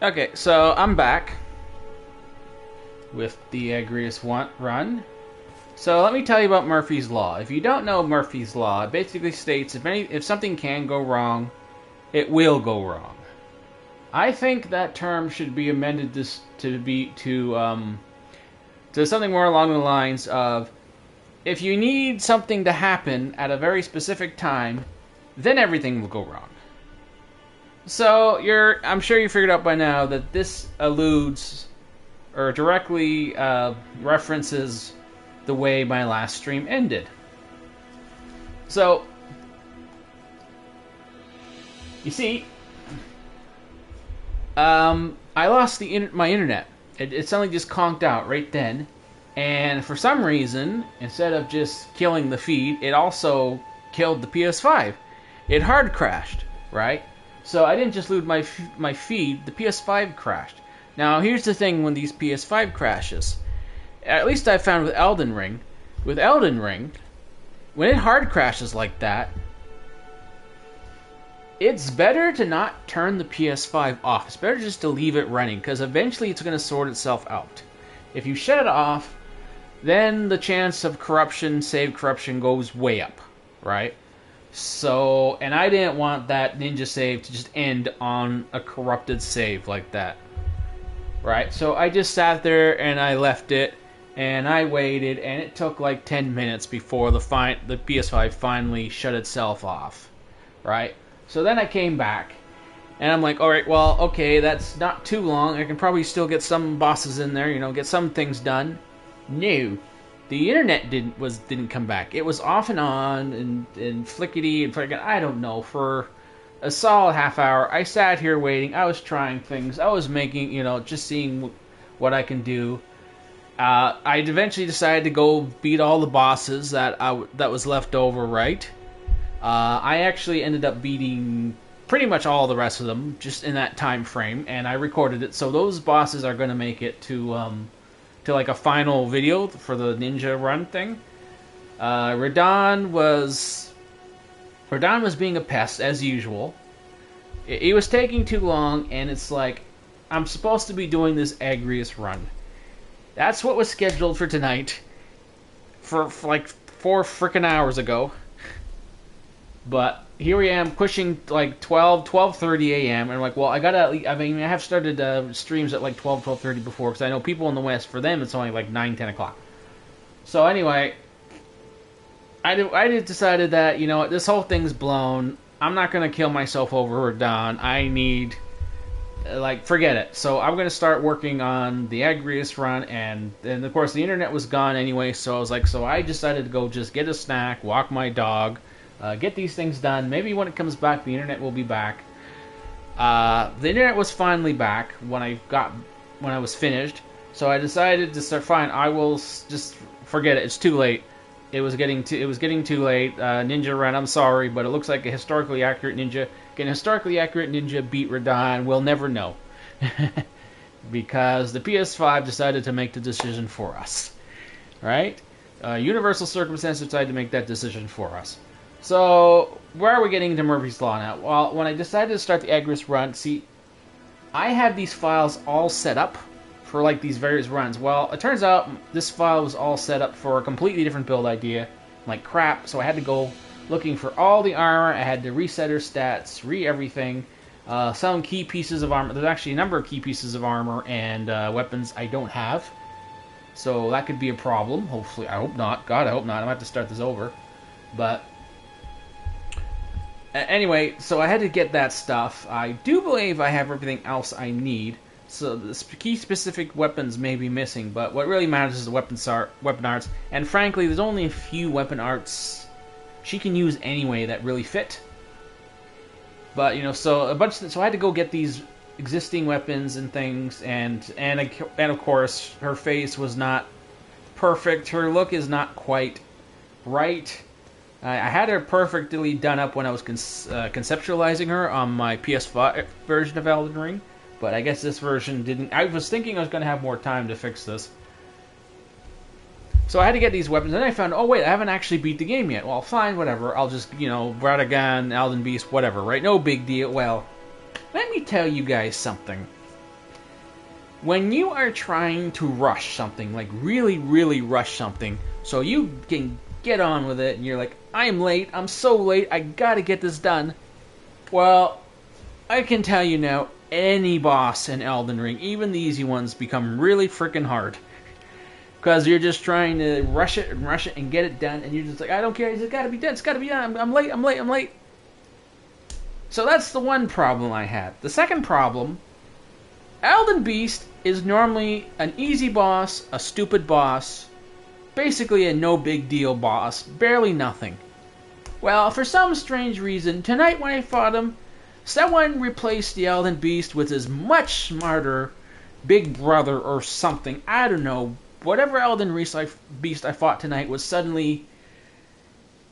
Okay, so I'm back with the Agrias run. So let me tell you about Murphy's Law. If you don't know Murphy's Law, it basically states if something can go wrong, it will go wrong. I think that term should be amended to something more along the lines of if you need something to happen at a very specific time, then everything will go wrong. So I'm sure you figured out by now that this alludes or directly references the way my last stream ended. So, you see, I lost my internet. It suddenly just conked out right then, and for some reason, instead of just killing the feed, it also killed the PS5. It hard crashed, right? So I didn't just lose my feed, the PS5 crashed. Now here's the thing when these PS5 crashes. At least I found with Elden Ring. With Elden Ring, when it hard crashes like that, it's better to not turn the PS5 off. It's better just to leave it running, because eventually it's going to sort itself out. If you shut it off, then the chance of save corruption goes way up, right? So, and I didn't want that ninja save to just end on a corrupted save like that. Right? So I just sat there and I left it and I waited, and it took like 10 minutes before the PS5 finally shut itself off. Right? So then I came back and I'm like, alright, well, okay, that's not too long. I can probably still get some bosses in there, get some things done. No. The internet didn't come back. It was off and on and flickety and flickety. I don't know. For a solid half hour, I sat here waiting. I was trying things. I was making, just seeing what I can do. I eventually decided to go beat all the bosses that was left over. Right. I actually ended up beating pretty much all the rest of them just in that time frame, and I recorded it. So those bosses are going to make it to like a final video for the ninja run thing. Radon was being a pest as usual. It was taking too long, and it's like I'm supposed to be doing this Agrias run. That's what was scheduled for tonight, for like 4 frickin' hours ago. But here I am pushing like 12:30 a.m. and I'm like, well, I have started streams at like 12:30 before, because I know people in the West, for them it's only like 9-10 o'clock. So anyway, I decided that, what, this whole thing's blown. I'm not going to kill myself over Radon. I need, forget it. So I'm going to start working on the Agrias run, and of course the internet was gone anyway, so I was like, so I decided to go just get a snack, walk my dog, get these things done. Maybe when it comes back, the internet will be back. The internet was finally back when I was finished. So I decided to start. Fine, I will just forget it. It's too late. It was getting too late. Ninja Run, I'm sorry, but it looks like a historically accurate ninja. Can a historically accurate ninja beat Radon? We'll never know, because the PS5 decided to make the decision for us. Right? Universal circumstance decided to make that decision for us. So, where are we getting into Murphy's Law now? Well, when I decided to start the Agrias run, see, I had these files all set up for like these various runs. Well, it turns out this file was all set up for a completely different build idea, like crap, so I had to go looking for all the armor. I had to reset her stats, everything. Some key pieces of armor. There's actually a number of key pieces of armor and weapons I don't have, so that could be a problem. Hopefully, I hope not. God, I hope not. I'm going to have to start this over. But anyway, so I had to get that stuff. I do believe I have everything else I need. So the key specific weapons may be missing, but what really matters is the weapon arts. And frankly, there's only a few weapon arts she can use anyway that really fit. But so I had to go get these existing weapons and things, and of course her face was not perfect. Her look is not quite right. I had her perfectly done up when I was conceptualizing her on my PS5 version of Elden Ring, but I guess this version didn't. I was thinking I was going to have more time to fix this. So I had to get these weapons, and then I found, oh wait, I haven't actually beat the game yet. Well, fine, whatever. I'll just, Radagon, Elden Beast, whatever, right? No big deal. Well, let me tell you guys something. when you are trying to rush something, like really, really rush something, so you can get on with it, and you're like, I'm late, I'm so late, I gotta get this done. Well, I can tell you now, any boss in Elden Ring, even the easy ones, become really freaking hard. Because you're just trying to rush it and get it done, and you're just like, I don't care, it's gotta be done, it's gotta be done, I'm late. So that's the one problem I had. The second problem, Elden Beast is normally an easy boss, a stupid boss, basically a no big deal boss, barely nothing. Well, for some strange reason, tonight when I fought him, someone replaced the Elden Beast with his much smarter big brother or something. I don't know. Whatever Elden Beast I fought tonight was suddenly,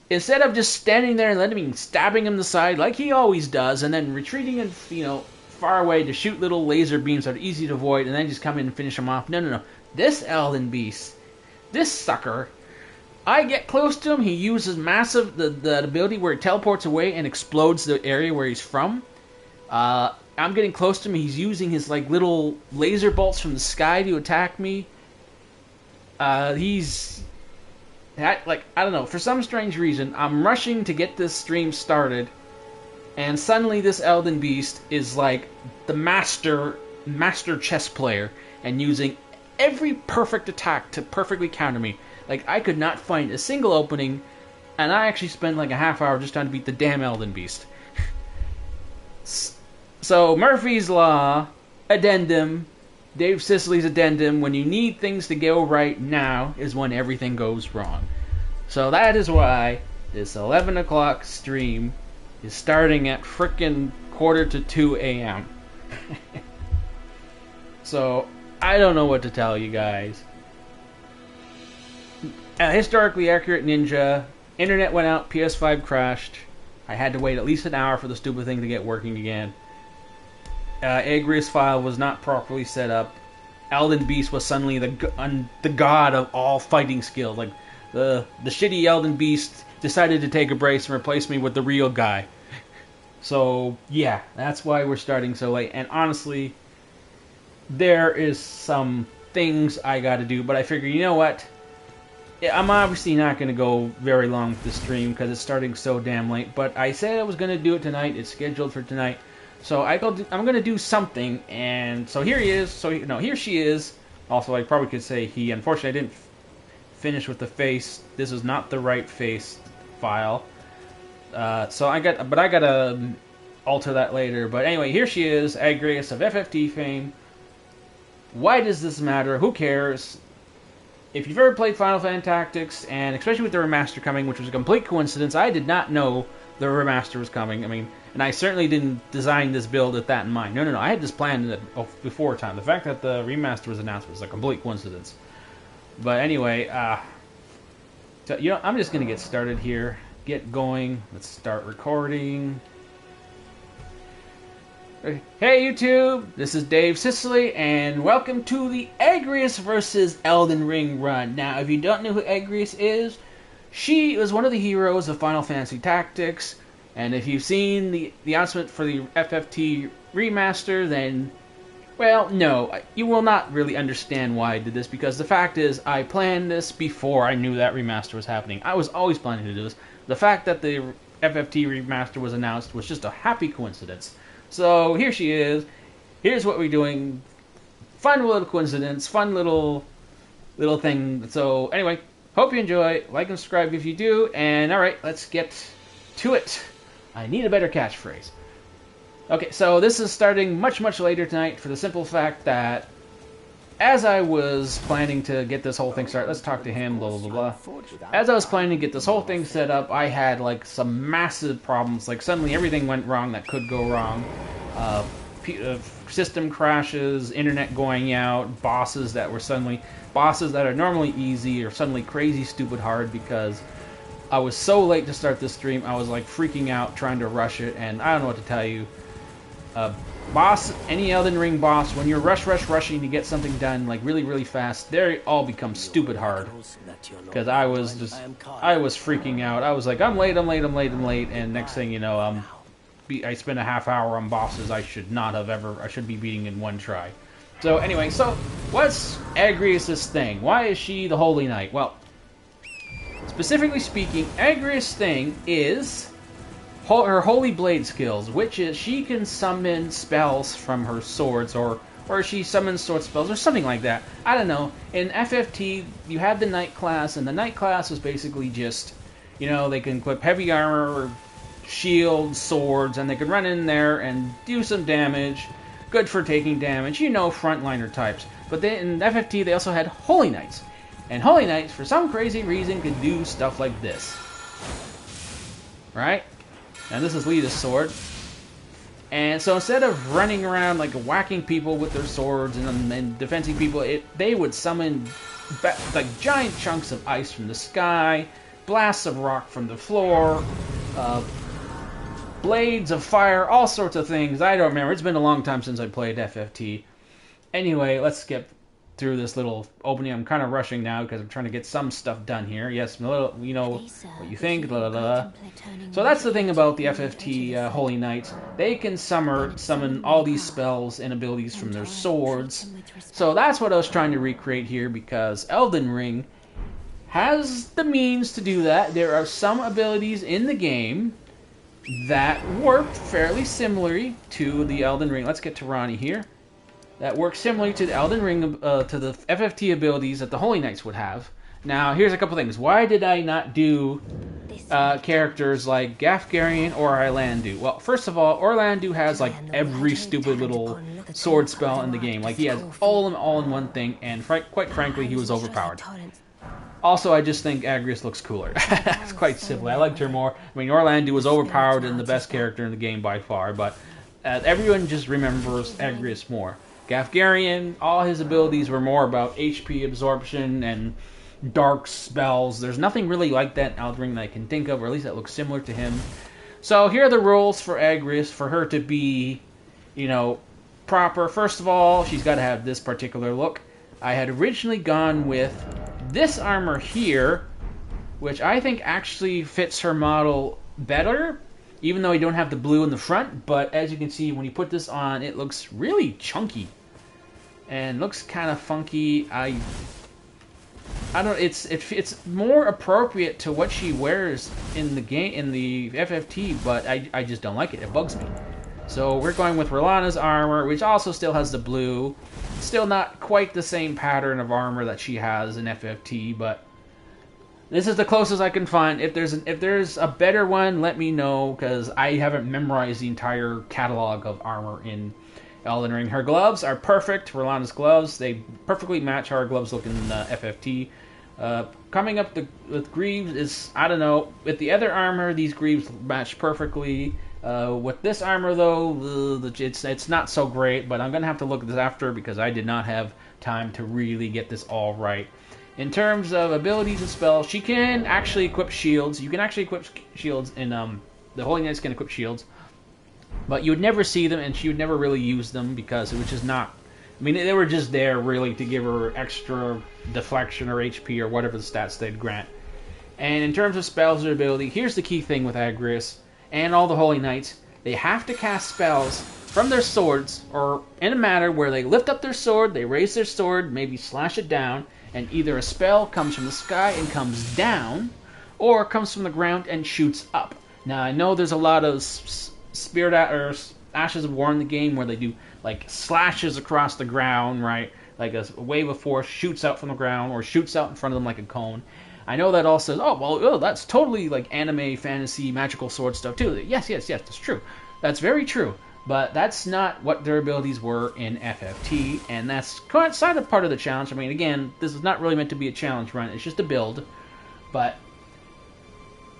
instead of just standing there and letting me stabbing him in the side like he always does, and then retreating and far away to shoot little laser beams that are easy to avoid, and then just come in and finish him off. No. This Elden Beast, this sucker, I get close to him, he uses the ability where it teleports away and explodes the area where he's from. I'm getting close to him, he's using his like little laser bolts from the sky to attack me. I don't know, for some strange reason, I'm rushing to get this stream started, and suddenly this Elden Beast is like the master chess player, and using every perfect attack to perfectly counter me. Like, I could not find a single opening, and I actually spent like a half hour just trying to beat the damn Elden Beast. So, Murphy's Law, addendum, Dave Sicily's addendum, when you need things to go right now is when everything goes wrong. So that is why this 11 o'clock stream is starting at frickin' 1:45 a.m. So, I don't know what to tell you guys. Historically accurate ninja, internet went out, PS5 crashed. I had to wait at least an hour for the stupid thing to get working again. Agrias file was not properly set up. Elden Beast was suddenly the god of all fighting skill. Like, the shitty Elden Beast decided to take a brace and replace me with the real guy. So, yeah, that's why we're starting so late. And honestly, there is some things I gotta do, but I figure, you know what? I'm obviously not going to go very long with the stream because it's starting so damn late, but I said I was going to do it tonight. It's scheduled for tonight. So I'm going to do something, and so here he is. So, no, here she is. Also, I probably could say he. Unfortunately, I didn't finish with the face. This is not the right face file. So I got to alter that later. But anyway, here she is, Agrias of FFT fame. Why does this matter? Who cares? If you've ever played Final Fantasy Tactics, and especially with the remaster coming, which was a complete coincidence, I did not know the remaster was coming. I mean, and I certainly didn't design this build with that in mind. No. I had this planned before time. The fact that the remaster was announced was a complete coincidence. But anyway, so, I'm just going to get started here. Get going. Let's start recording. Hey YouTube, this is Dave Sicily, and welcome to the Agrias vs. Elden Ring run. Now, if you don't know who Agrias is, she was one of the heroes of Final Fantasy Tactics, and if you've seen the announcement for the FFT remaster, then, well, no, you will not really understand why I did this, because the fact is, I planned this before I knew that remaster was happening. I was always planning to do this. The fact that the FFT remaster was announced was just a happy coincidence. So here she is. Here's what we're doing. Fun little coincidence. Fun little thing. So anyway, hope you enjoy. Like and subscribe if you do. And alright, let's get to it. I need a better catchphrase. Okay, so this is starting much later tonight for the simple fact that as I was planning to get this whole thing started, let's talk to him, blah, blah, blah, blah. As I was planning to get this whole thing set up, I had, like, some massive problems. Like, suddenly everything went wrong that could go wrong. System crashes, internet going out, bosses that are normally easy are suddenly crazy stupid hard because I was so late to start this stream. I was, like, freaking out, trying to rush it, and I don't know what to tell you. Any Elden Ring boss, when you're rushing to get something done, like, really fast, they all become stupid hard. Because I was freaking out. I was like, I'm late, and next thing you know, I spent a half hour on bosses I should be beating in one try. So anyway, so what's Agrias' thing? Why is she the Holy Knight? Well, specifically speaking, Agrias' thing is her Holy Blade skills, which is she can summon spells from her swords, or she summons sword spells, or something like that. I don't know. In FFT, you had the Knight class, and the Knight class was basically just, you know, they can equip heavy armor, shields, swords, and they could run in there and do some damage. Good for taking damage, you know, frontliner types. But then in FFT, they also had Holy Knights. And Holy Knights, for some crazy reason, could do stuff like this. Right? And this is Lita's sword. And so instead of running around like whacking people with their swords and defending people, they would summon like giant chunks of ice from the sky, blasts of rock from the floor, blades of fire, all sorts of things. I don't remember. It's been a long time since I played FFT. Anyway, let's skip through this little opening. I'm kind of rushing now because I'm trying to get some stuff done here. Yes, you know what you think. Blah, blah, blah. So that's the thing about the FFT Holy Knights. They can summon all these spells and abilities from their swords. So that's what I was trying to recreate here, because Elden Ring has the means to do that. There are some abilities in the game that work fairly similarly to the Elden Ring. Let's get to Ronnie here. That works similarly to the Elden Ring, to the FFT abilities that the Holy Knights would have. Now, here's a couple things. Why did I not do characters like Gafgarian or Orlandu? Well, first of all, Orlandu has like every stupid little sword spell in the game. Like, he has all of them all in one thing, and quite frankly, he was overpowered. Also, I just think Agrias looks cooler. It's quite simple. I liked her more. I mean, Orlandu was overpowered and the best character in the game by far, but everyone just remembers Agrias more. Gafgarian, all his abilities were more about HP absorption and dark spells. There's nothing really like that in Elden Ring that I can think of, or at least that looks similar to him. So here are the rules for Agrias for her to be, you know, proper. First of all, she's got to have this particular look. I had originally gone with this armor here, which I think actually fits her model better, even though you don't have the blue in the front. But as you can see, when you put this on, it looks really chunky and looks kind of funky. I don't. It's more appropriate to what she wears in the game, in the FFT, but I just don't like it. It bugs me. So we're going with Rolana's armor, which also still has the blue. Still not quite the same pattern of armor that she has in FFT, but this is the closest I can find. If there's a better one, let me know, because I haven't memorized the entire catalog of armor in Elden Ring. Her gloves are perfect. Rolana's gloves, they perfectly match how her gloves look in FFT. Coming up with greaves is, I don't know. With the other armor, these greaves match perfectly. With this armor, though, it's not so great, but I'm going to have to look at this after, because I did not have time to really get this all right. In terms of abilities and spells, she can actually equip shields. You can actually equip shields in the Holy Knights can equip shields, but you would never see them, and she would never really use them, because it was just not. I mean, they were just there really to give her extra deflection or HP or whatever the stats they'd grant. And in terms of spells or ability, here's the key thing with Agrias and all the Holy Knights: they have to cast spells from their swords, or in a manner where they lift up their sword, they raise their sword, maybe slash it down, and either a spell comes from the sky and comes down, or comes from the ground and shoots up. Now, I know there's a lot of Spirit or Ashes of War in the game where they do like slashes across the ground, right? Like a wave of force shoots out from the ground, or shoots out in front of them like a cone. I know that all says, oh, well, that's totally like anime, fantasy, magical sword stuff too. Yes, that's true. That's very true. But that's not what their abilities were in FFT, and that's kind of part of the challenge. I mean, again, this is not really meant to be a challenge run. It's just a build. But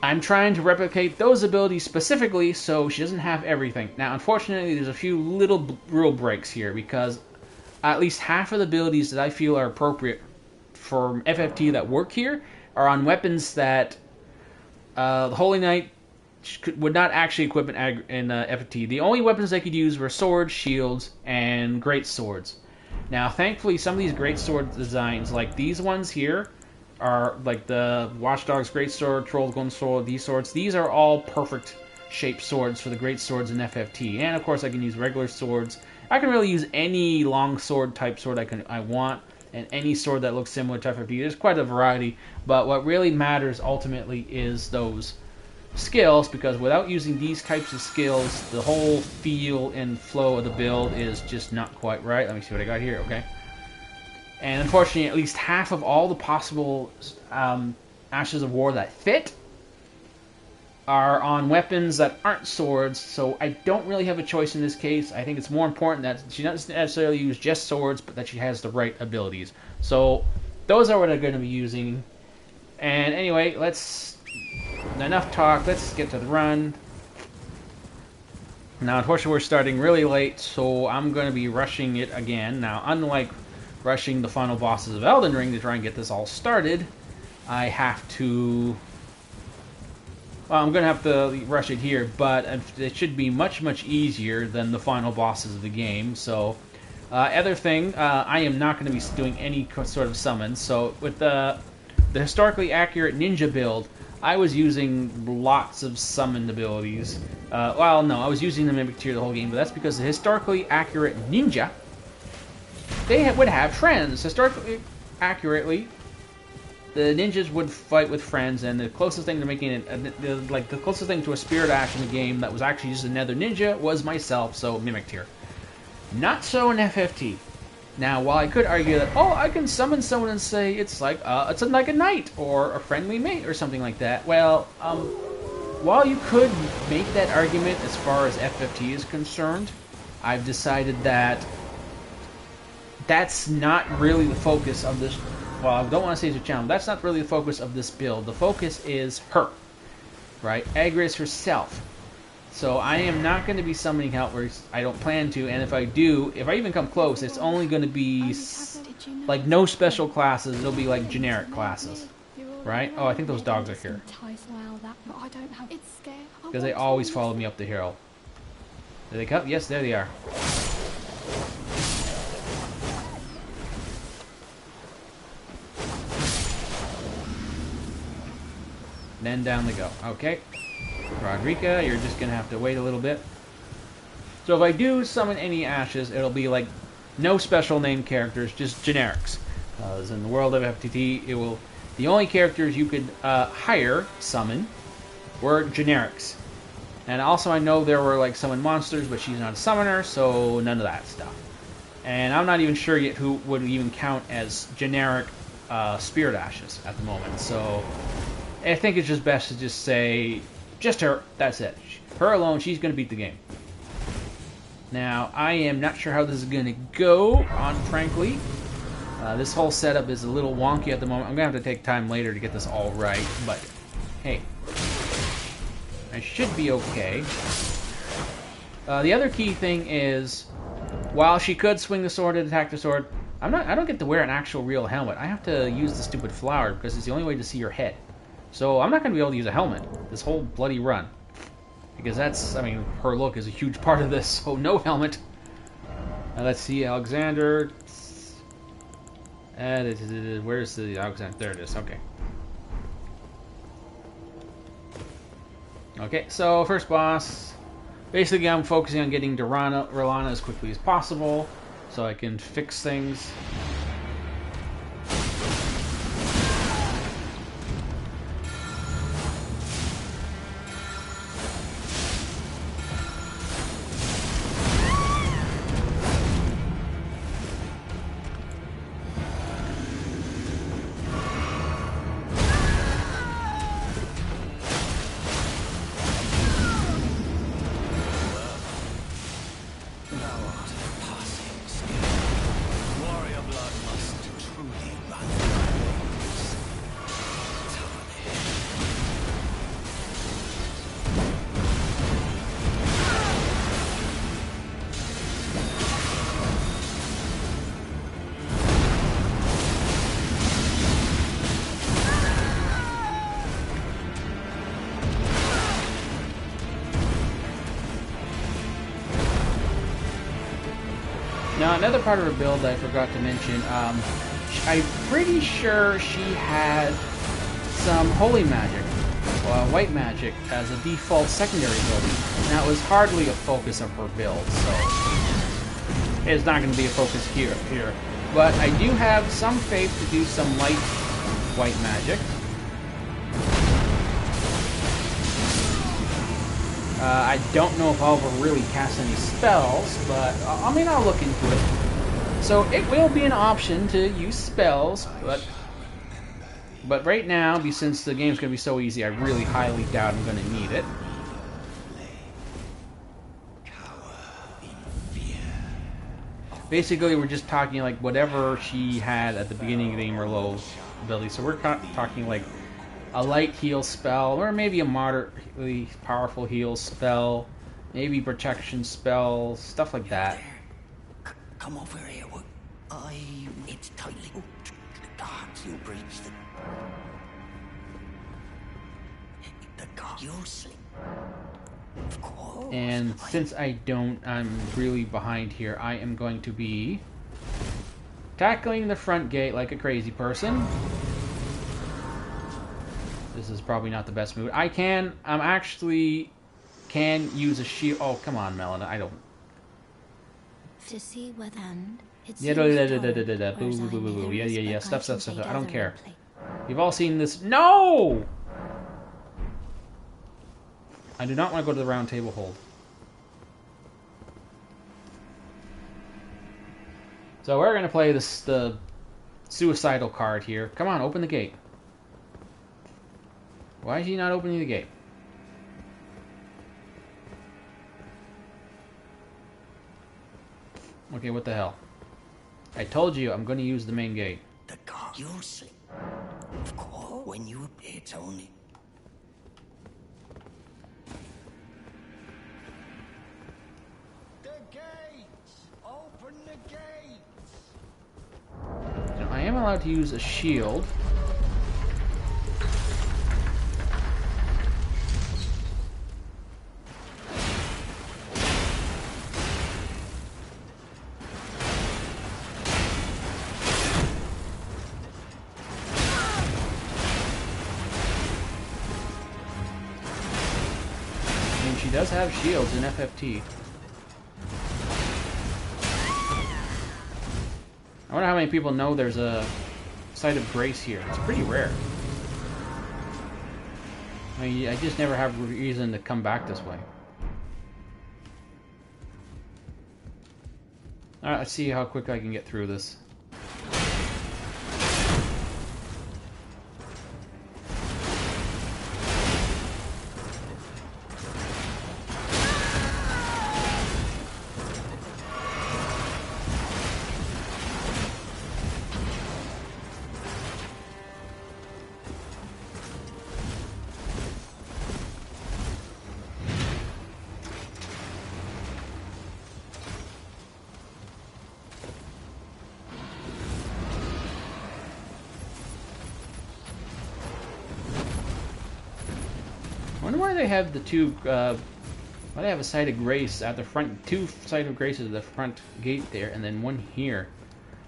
I'm trying to replicate those abilities specifically so she doesn't have everything. Now, unfortunately, there's a few little rule breaks here, because at least half of the abilities that I feel are appropriate for FFT that work here are on weapons that the Holy Knight would not actually equip in FFT. The only weapons they could use were swords, shields, and great swords. Now, thankfully, some of these great sword designs, like these ones here, are like the Watchdog's great sword, Troll's golden sword, these swords. These are all perfect shaped swords for the great swords in FFT. And of course I can use regular swords. I can really use any long sword type sword I want, and any sword that looks similar to FFT. There's quite a variety, but what really matters ultimately is those skills, because without using these types of skills, the whole feel and flow of the build is just not quite right. Let me see what I got here, okay? And unfortunately, at least half of all the possible Ashes of War that fit are on weapons that aren't swords, so I don't really have a choice in this case. I think it's more important that she doesn't necessarily use just swords, but that she has the right abilities. So those are what I'm going to be using. And anyway, enough talk, let's get to the run. Now, unfortunately, we're starting really late, so I'm going to be rushing it again. Now, unlike rushing the final bosses of Elden Ring to try and get this all started, I have to... Well, I'm going to have to rush it here, but it should be much, much easier than the final bosses of the game. So, other thing, I am not going to be doing any sort of summons. So, with the historically accurate ninja build, I was using lots of summoned abilities. Well, no, I was using the Mimic Tier the whole game, but that's because the historically accurate ninja, they would have friends. Historically accurately, the ninjas would fight with friends, and the closest thing to making it, like the closest thing to a Spirit Ash in the game that was actually just another ninja was myself, so Mimic Tier. Not so in FFT. Now, while I could argue that, oh, I can summon someone and say it's like a knight or a friendly mate or something like that. Well, while you could make that argument as far as FFT is concerned, I've decided that that's not really the focus of this. Well, I don't want to say it's a challenge. That's not really the focus of this build. The focus is her, right? Agrias herself. So I am not going to be summoning help where I don't plan to, and if I do, if I even come close, it's only going to be like no special classes. It'll be like generic classes, right? Oh, I think those dogs are here because they always follow me up the hill. Did they come? Yes, there they are. Then down they go. Okay. Rodrika, you're just going to have to wait a little bit. So if I do summon any ashes, it'll be like no special name characters, just generics. As in the world of FTT, the only characters you could summon were generics. And also I know there were like summon monsters, but she's not a summoner, so none of that stuff. And I'm not even sure yet who would even count as generic Spirit Ashes at the moment. So I think it's just best to just say, just her, that's it. Her alone, she's going to beat the game. Now, I am not sure how this is going to go, frankly. This whole setup is a little wonky at the moment. I'm going to have to take time later to get this all right, but hey, I should be okay. The other key thing is, while she could swing the sword and attack the sword, I don't get to wear an actual real helmet. I have to use the stupid flower because it's the only way to see her head. So I'm not going to be able to use a helmet this whole bloody run. Because that's, I mean, her look is a huge part of this, so no helmet. Let's see, Alexander. Where's the Alexander? There it is, okay. Okay, so first boss. Basically, I'm focusing on getting to Rolana as quickly as possible, so I can fix things. Now, another part of her build that I forgot to mention, I'm pretty sure she had some holy magic. white magic as a default secondary build. And that was hardly a focus of her build, so it's not going to be a focus here. But I do have some faith to do some light white magic. I don't know if I'll ever really cast any spells, but I mean, I'll look into it. So it will be an option to use spells, but right now, since the game's going to be so easy, I really highly doubt I'm going to need it. Basically, we're just talking like whatever she had at the beginning of the game or low ability. So we're talking like a light heal spell, or maybe a moderately powerful heal spell, maybe protection spell, stuff like that. Come over here. It's tightly. The gods, you breach the gods. You'll sleep. Of course. And since I'm really behind here, I am going to be tackling the front gate like a crazy person. This is probably not the best move. I'm actually can use a shield. Oh, come on, Melina. I don't. To see what end. Yeah, yeah. Stuff. I don't care. You've all seen this. No! I do not want to go to the round table hold. So we're going to play the suicidal card here. Come on, open the gate. Why is he not opening the gate? Okay, what the hell? I told you I'm going to use the main gate. The god, you'll sleep. Of course, when you appear, it's only. The gates! Open the gates! Now, I am allowed to use a shield. She does have shields in FFT. I wonder how many people know there's a Site of Grace here. It's pretty rare. I mean, I just never have a reason to come back this way. Alright, let's see how quick I can get through this. I wonder why they have the two, why they have a Site of Grace at the front, two Site of Graces at the front gate there, and then one here.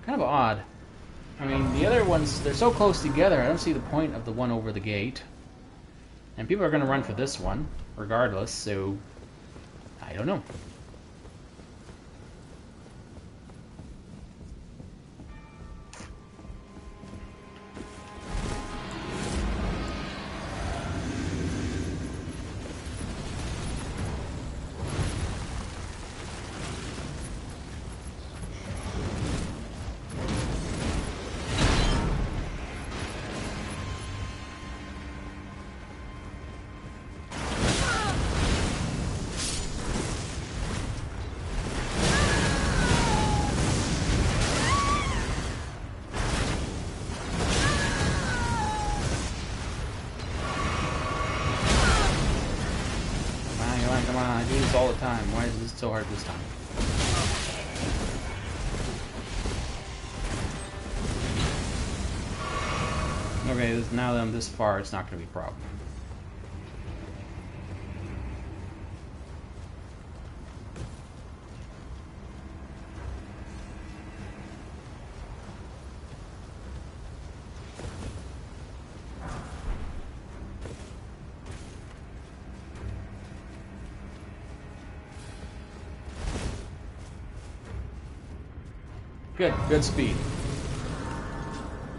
Kind of odd. I mean, the other ones, they're so close together, I don't see the point of the one over the gate. And people are going to run for this one, regardless, so I don't know. Come on, I do this all the time. Why is this so hard this time? Okay, now that I'm this far, it's not going to be a problem. Good. Good speed.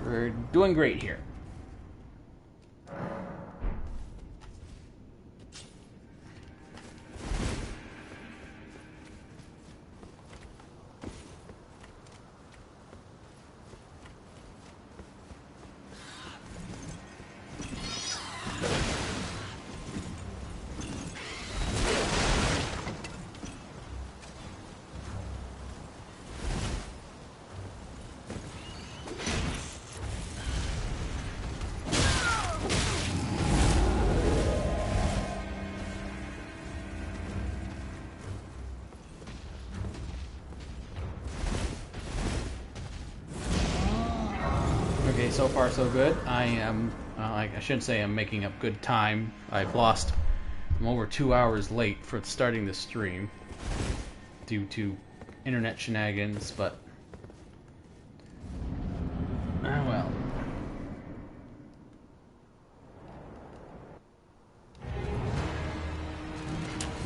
We're doing great here. Okay, so far so good. I am, I shouldn't say I'm making up good time. I'm over 2 hours late for starting the stream due to internet shenanigans, but well.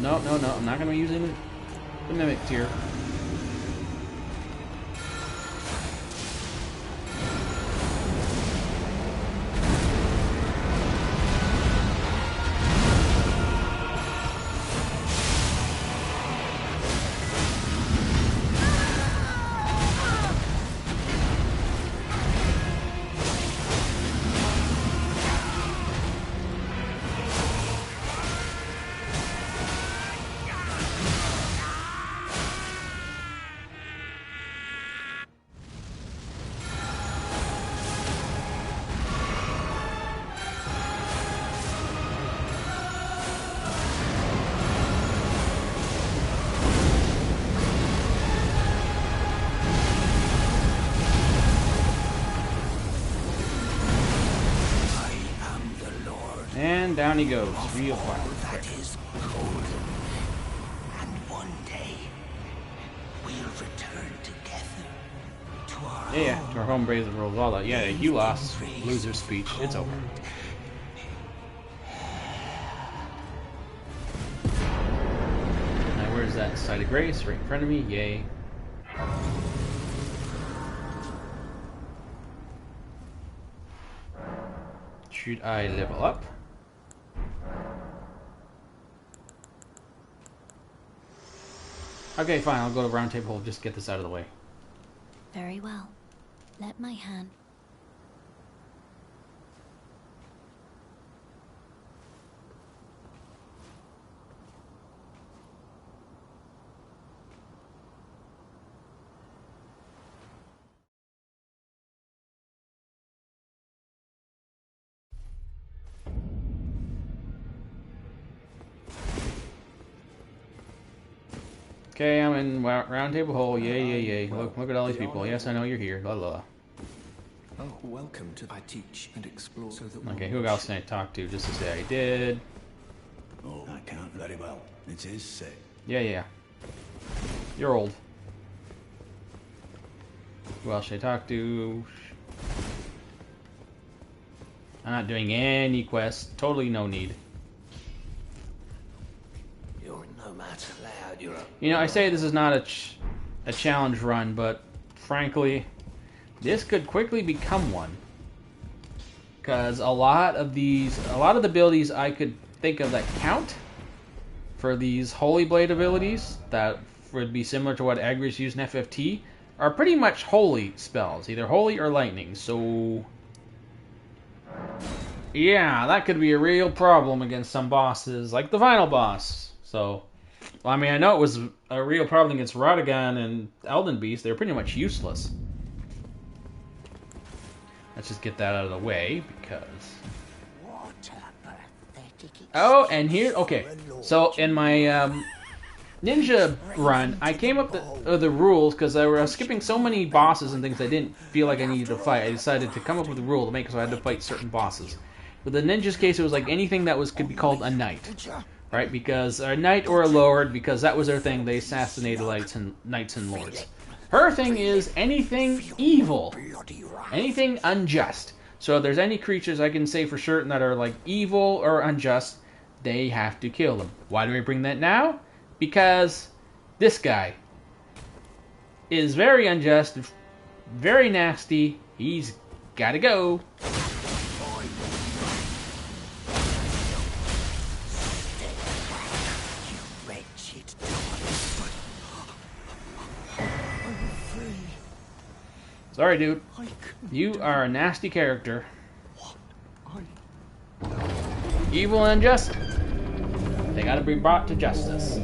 No, I'm not going to be using the mimic tier. And down he goes, real fire. That is golden. And one day we'll return together to our To our home base of Rosala. Yeah, you lost. Loser speech. It's over. Now where's that site of grace? Right in front of me. Yay. Should I level up? Okay, fine. I'll go to round table. Just get this out of the way. Very well. Let my hand. Okay, I'm in round table hole. Yay. Look at all these people. Yes, I know you're here. La la. Oh, welcome to I teach and explore so that Okay, who else can I talk to just to say I did? Oh, I can't very well. It is sick. Yeah. You're old. Who else should I talk to? I'm not doing any quests. Totally no need. You're no match allowed. You're a... You know, I say this is not a challenge run, but frankly, this could quickly become one. Because a lot of the abilities I could think of that count for these Holy Blade abilities that would be similar to what Agrias used in FFT are pretty much holy spells, either holy or lightning. So yeah, that could be a real problem against some bosses, like the final boss. So, well, I mean, I know it was a real problem against Radagon and Elden Beast. They're pretty much useless. Let's just get that out of the way, because... Oh, and here... Okay, so in my ninja run, I came up with the rules, because I was skipping so many bosses and things I didn't feel like I needed to fight. I decided to come up with a rule to make it so I had to fight certain bosses. With the ninja's case, it was like anything that could be called a knight. Right? Because a knight or a lord, because that was their thing. They assassinated knights and lords. Her thing is anything evil. Anything unjust. So if there's any creatures I can say for certain that are like evil or unjust, they have to kill them. Why do I bring that now? Because this guy is very unjust, very nasty. He's gotta go. Sorry, dude. You are a nasty character. Evil and unjust. They gotta be brought to justice.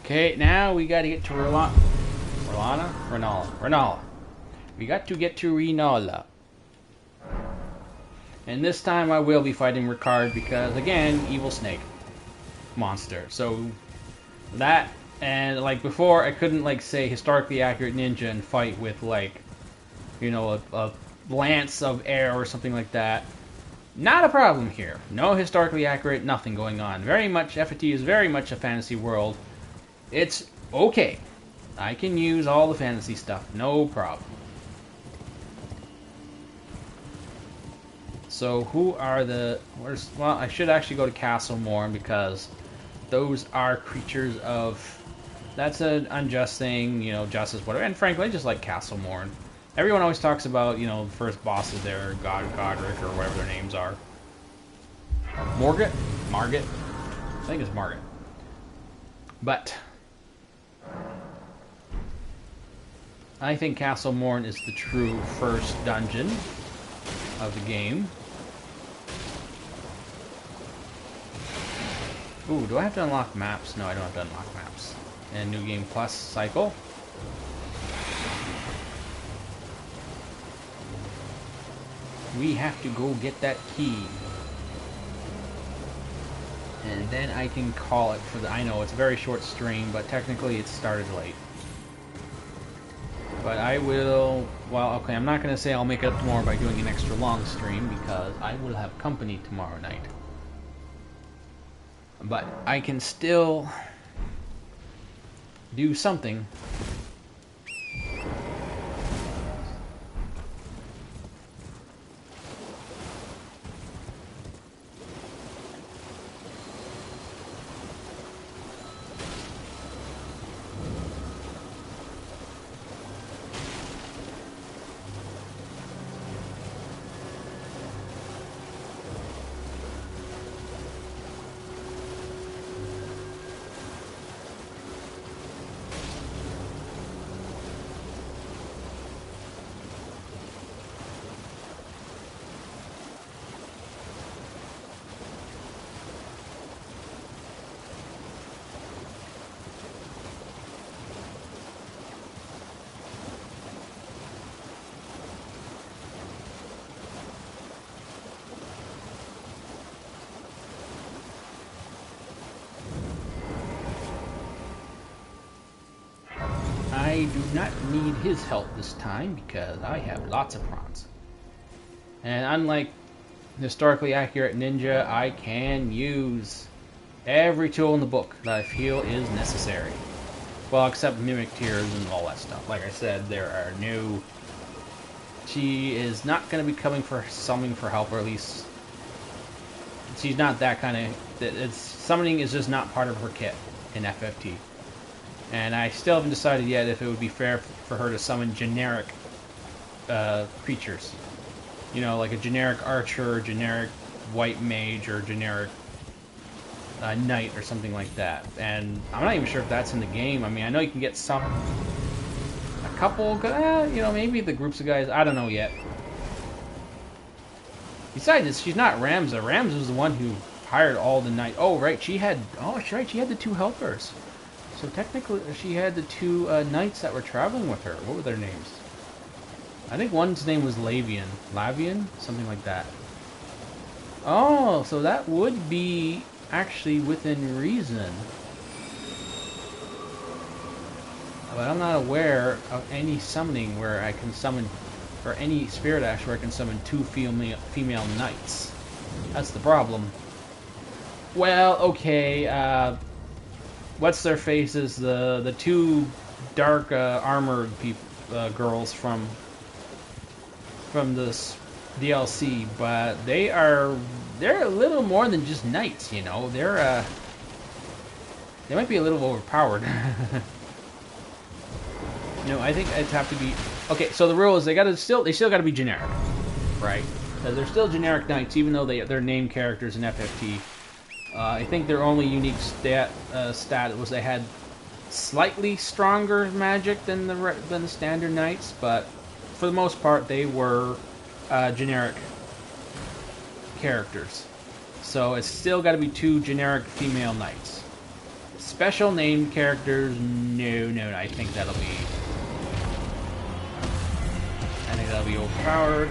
Okay, now we gotta get to Renala. We got to get to Renala. And this time I will be fighting Ricard because, again, evil snake monster. So that, and like before, I couldn't like say historically accurate ninja and fight with like, you know, a lance of air or something like that. Not a problem here. No historically accurate, nothing going on. Very much, FFT is very much a fantasy world. It's okay. I can use all the fantasy stuff, no problem. So who are the... well, I should actually go to Castle Morn because those are creatures of... that's an unjust thing, you know, justice, whatever. And frankly, I just like Castle Morn. Everyone always talks about, you know, the first bosses there, Godric, or whatever their names are. Margit? I think it's Margit. But I think Castle Morn is the true first dungeon of the game. Ooh, do I have to unlock maps? No, I don't have to unlock maps. And New Game Plus cycle. We have to go get that key. And then I can call it for the... I know, it's a very short stream, but technically it started late. But I will... well, okay, I'm not going to say I'll make it up tomorrow by doing an extra long stream, because I will have company tomorrow night. But I can still do something. I do not need his help this time because I have lots of prawns. And unlike historically accurate ninja, I can use every tool in the book that I feel is necessary. Well, except mimic tears and all that stuff. Like I said, there are new... she is not going to be coming for summoning for help, or at least she's not that kind of... summoning is just not part of her kit in FFT. And I still haven't decided yet if it would be fair for her to summon generic creatures. You know, like a generic archer, or generic white mage, or generic knight, or something like that. And I'm not even sure if that's in the game. I mean, I know you can get some... a couple, you know, maybe the groups of guys, I don't know yet. Besides, she's not Ramza. Ramza was the one who hired all the knights. Oh, right, she had... oh, that's right, she had the two helpers. So technically, she had the two knights that were traveling with her. What were their names? I think one's name was Lavian. Something like that. Oh, so that would be actually within reason. But I'm not aware of any summoning where I can summon, or any spirit ash where I can summon two female knights. That's the problem. Well, okay, what's their faces? The two dark armored girls from this DLC, but they're a little more than just knights, you know. They might be a little overpowered. No, I think it'd have to be okay. So the rule is they still got to be generic, right? They're still generic knights, even though they're named characters in FFT. I think their only unique stat was they had slightly stronger magic than the standard knights, but for the most part they were generic characters. So it's still got to be two generic female knights. Special named characters, no, I think that'll be overpowered.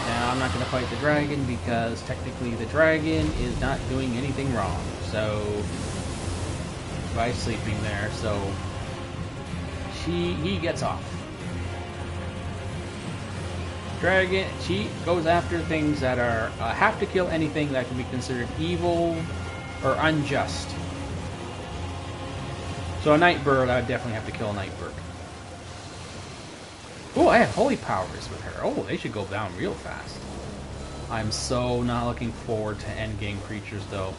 Now I'm not going to fight the dragon because technically the dragon is not doing anything wrong. So by sleeping there, so he gets off. Dragon, she goes after things that are have to kill anything that can be considered evil or unjust. So a night bird, I would definitely have to kill a night bird. Oh, I have holy powers with her. Oh, they should go down real fast. I'm so not looking forward to endgame creatures, though.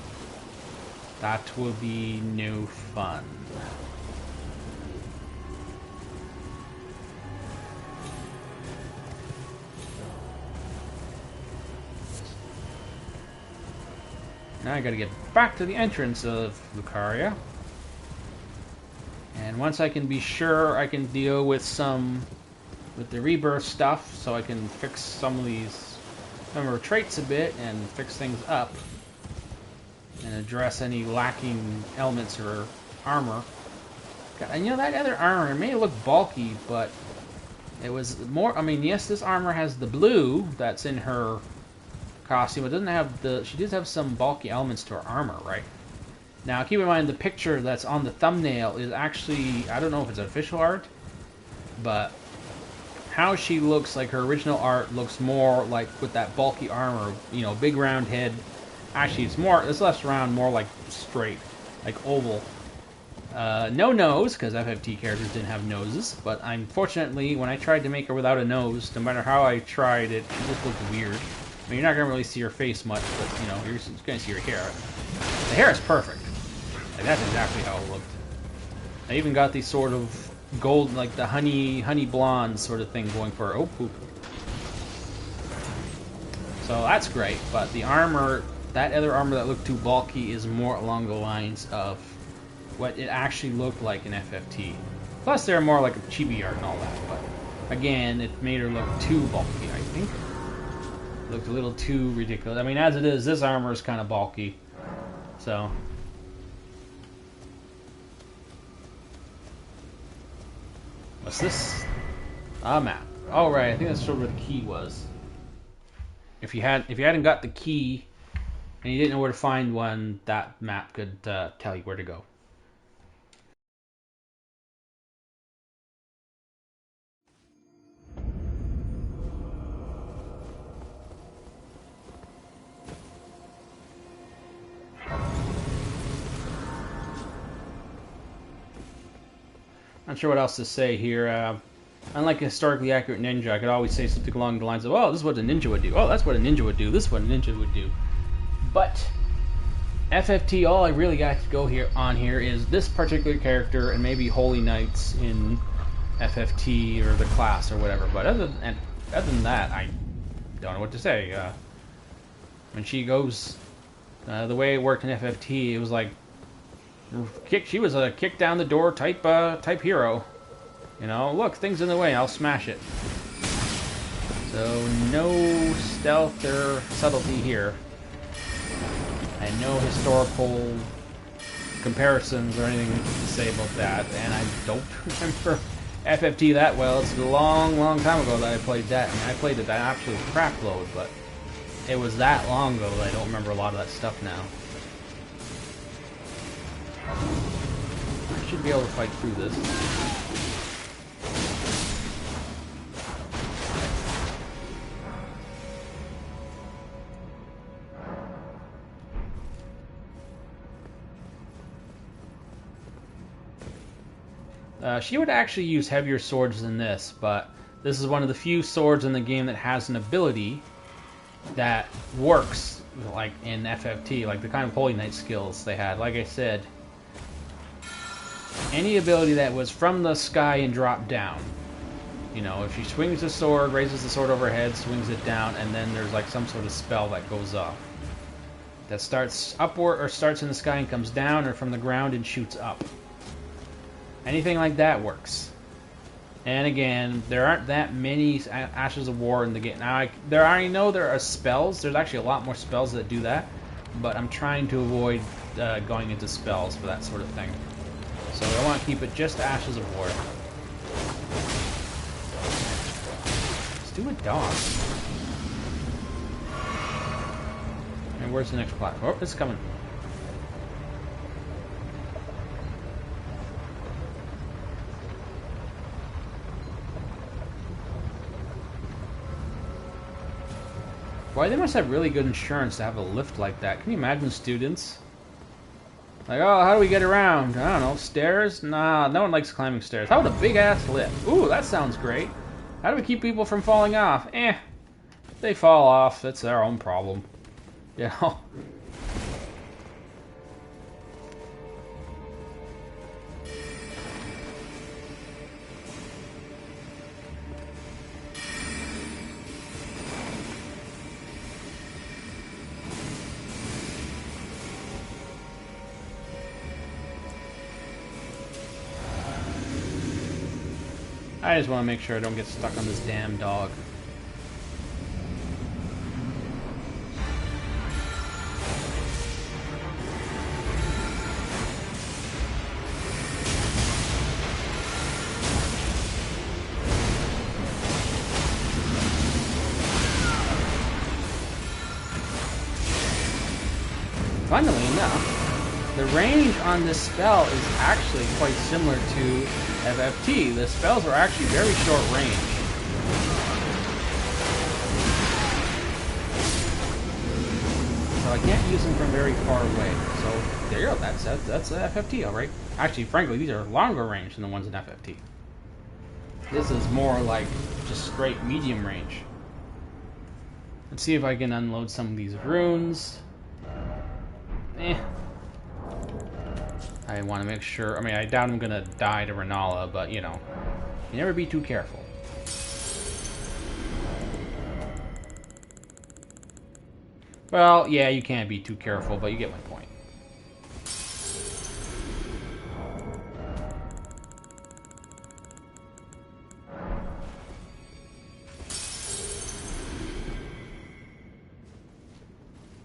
That will be no fun. Now I gotta get back to the entrance of Lucaria. And once I can be sure I can deal with the rebirth stuff, so I can fix some of her traits a bit and fix things up and address any lacking elements or armor. God, and you know, that other armor, it may look bulky, but it was more, I mean, yes, this armor has the blue that's in her costume. It doesn't have she does have some bulky elements to her armor, right? Now, keep in mind, the picture that's on the thumbnail is actually, I don't know if it's official art, but how she looks, like her original art, looks more like with that bulky armor, you know, big round head. Actually, it's less round, more like straight, like oval. No nose, because FFT characters didn't have noses, but unfortunately, when I tried to make her without a nose, no matter how I tried it, she just looked weird. I mean, you're not going to really see her face much, but, you know, you're just going to see her hair. The hair is perfect. Like, that's exactly how it looked. I even got these sort of gold, like the honey blonde sort of thing going for her. Oh, poop. So that's great, but the armor, that other armor that looked too bulky is more along the lines of what it actually looked like in FFT. Plus, they're more like a chibi art and all that, but again, it made her look too bulky, I think. It looked a little too ridiculous. I mean, as it is, this armor is kind of bulky, so... What's this? A map. Oh, right. I think that's sort of where the key was. If you hadn't got the key and you didn't know where to find one, that map could tell you where to go. Not sure what else to say here. Unlike a historically accurate ninja, I could always say something along the lines of, oh, this is what a ninja would do. Oh, that's what a ninja would do. This is what a ninja would do. But FFT, all I really got to go here is this particular character and maybe Holy Knights in FFT or the class or whatever. But other than that, I don't know what to say. When she goes, the way it worked in FFT, it was like she was a kick down the door type hero. You know, look, things in the way, I'll smash it. So no stealth or subtlety here. And no historical comparisons or anything to say about that. And I don't remember FFT that well. It's a long, long time ago that I played that. I mean, I played it an absolute crap load, but it was that long ago that I don't remember a lot of that stuff now. I should be able to fight through this. She would actually use heavier swords than this, but this is one of the few swords in the game that has an ability that works, like in FFT, like the kind of Holy Knight skills they had. Like I said, any ability that was from the sky and dropped down. You know, if she swings the sword, raises the sword overhead, swings it down, and then there's like some sort of spell that goes off. That starts upward, or starts in the sky and comes down, or from the ground and shoots up. Anything like that works. And again, there aren't that many Ashes of War in the game. Now, I know there are spells. There's actually a lot more spells that do that. But I'm trying to avoid going into spells for that sort of thing. So I want to keep it just Ashes of War. Let's do a dog. And where's the next platform? Oh, it's coming. Boy, they must have really good insurance to have a lift like that. Can you imagine students? Like, oh, how do we get around? I don't know, stairs? Nah, no one likes climbing stairs. How about a big-ass lift? Ooh, that sounds great. How do we keep people from falling off? If they fall off, that's their own problem. You know? I just want to make sure I don't get stuck on this damn dog. Funnily enough, the range on this spell is actually quite similar to FFT. The spells are actually very short range. So I can't use them from very far away. So there you go, that's FFT, alright. Actually, frankly, these are longer range than the ones in FFT. This is more like just straight medium range. Let's see if I can unload some of these runes. I want to make sure. I mean, I doubt I'm gonna die to Renala, but you know, you never be too careful. Well, yeah, you can't be too careful, but you get my point.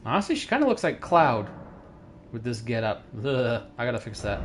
Honestly, she kind of looks like Cloud with this getup. Ugh, I gotta fix that.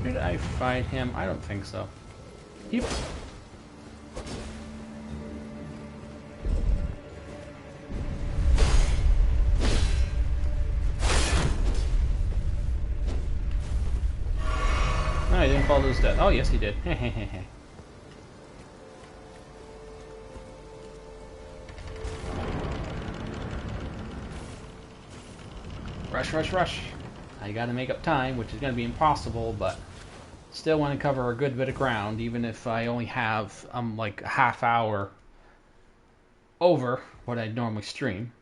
Did I fight him? I don't think so. He... No, he didn't fall to his death. Oh, yes, he did. Rush, rush, rush. I gotta make up time, which is gonna be impossible, but Still want to cover a good bit of ground, even if I only have like a half hour over what I'd normally stream.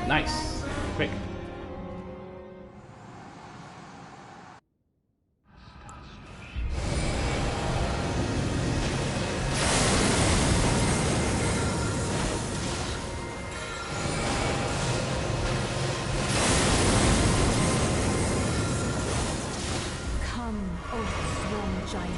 Nice. Quick. Come, O strong giant.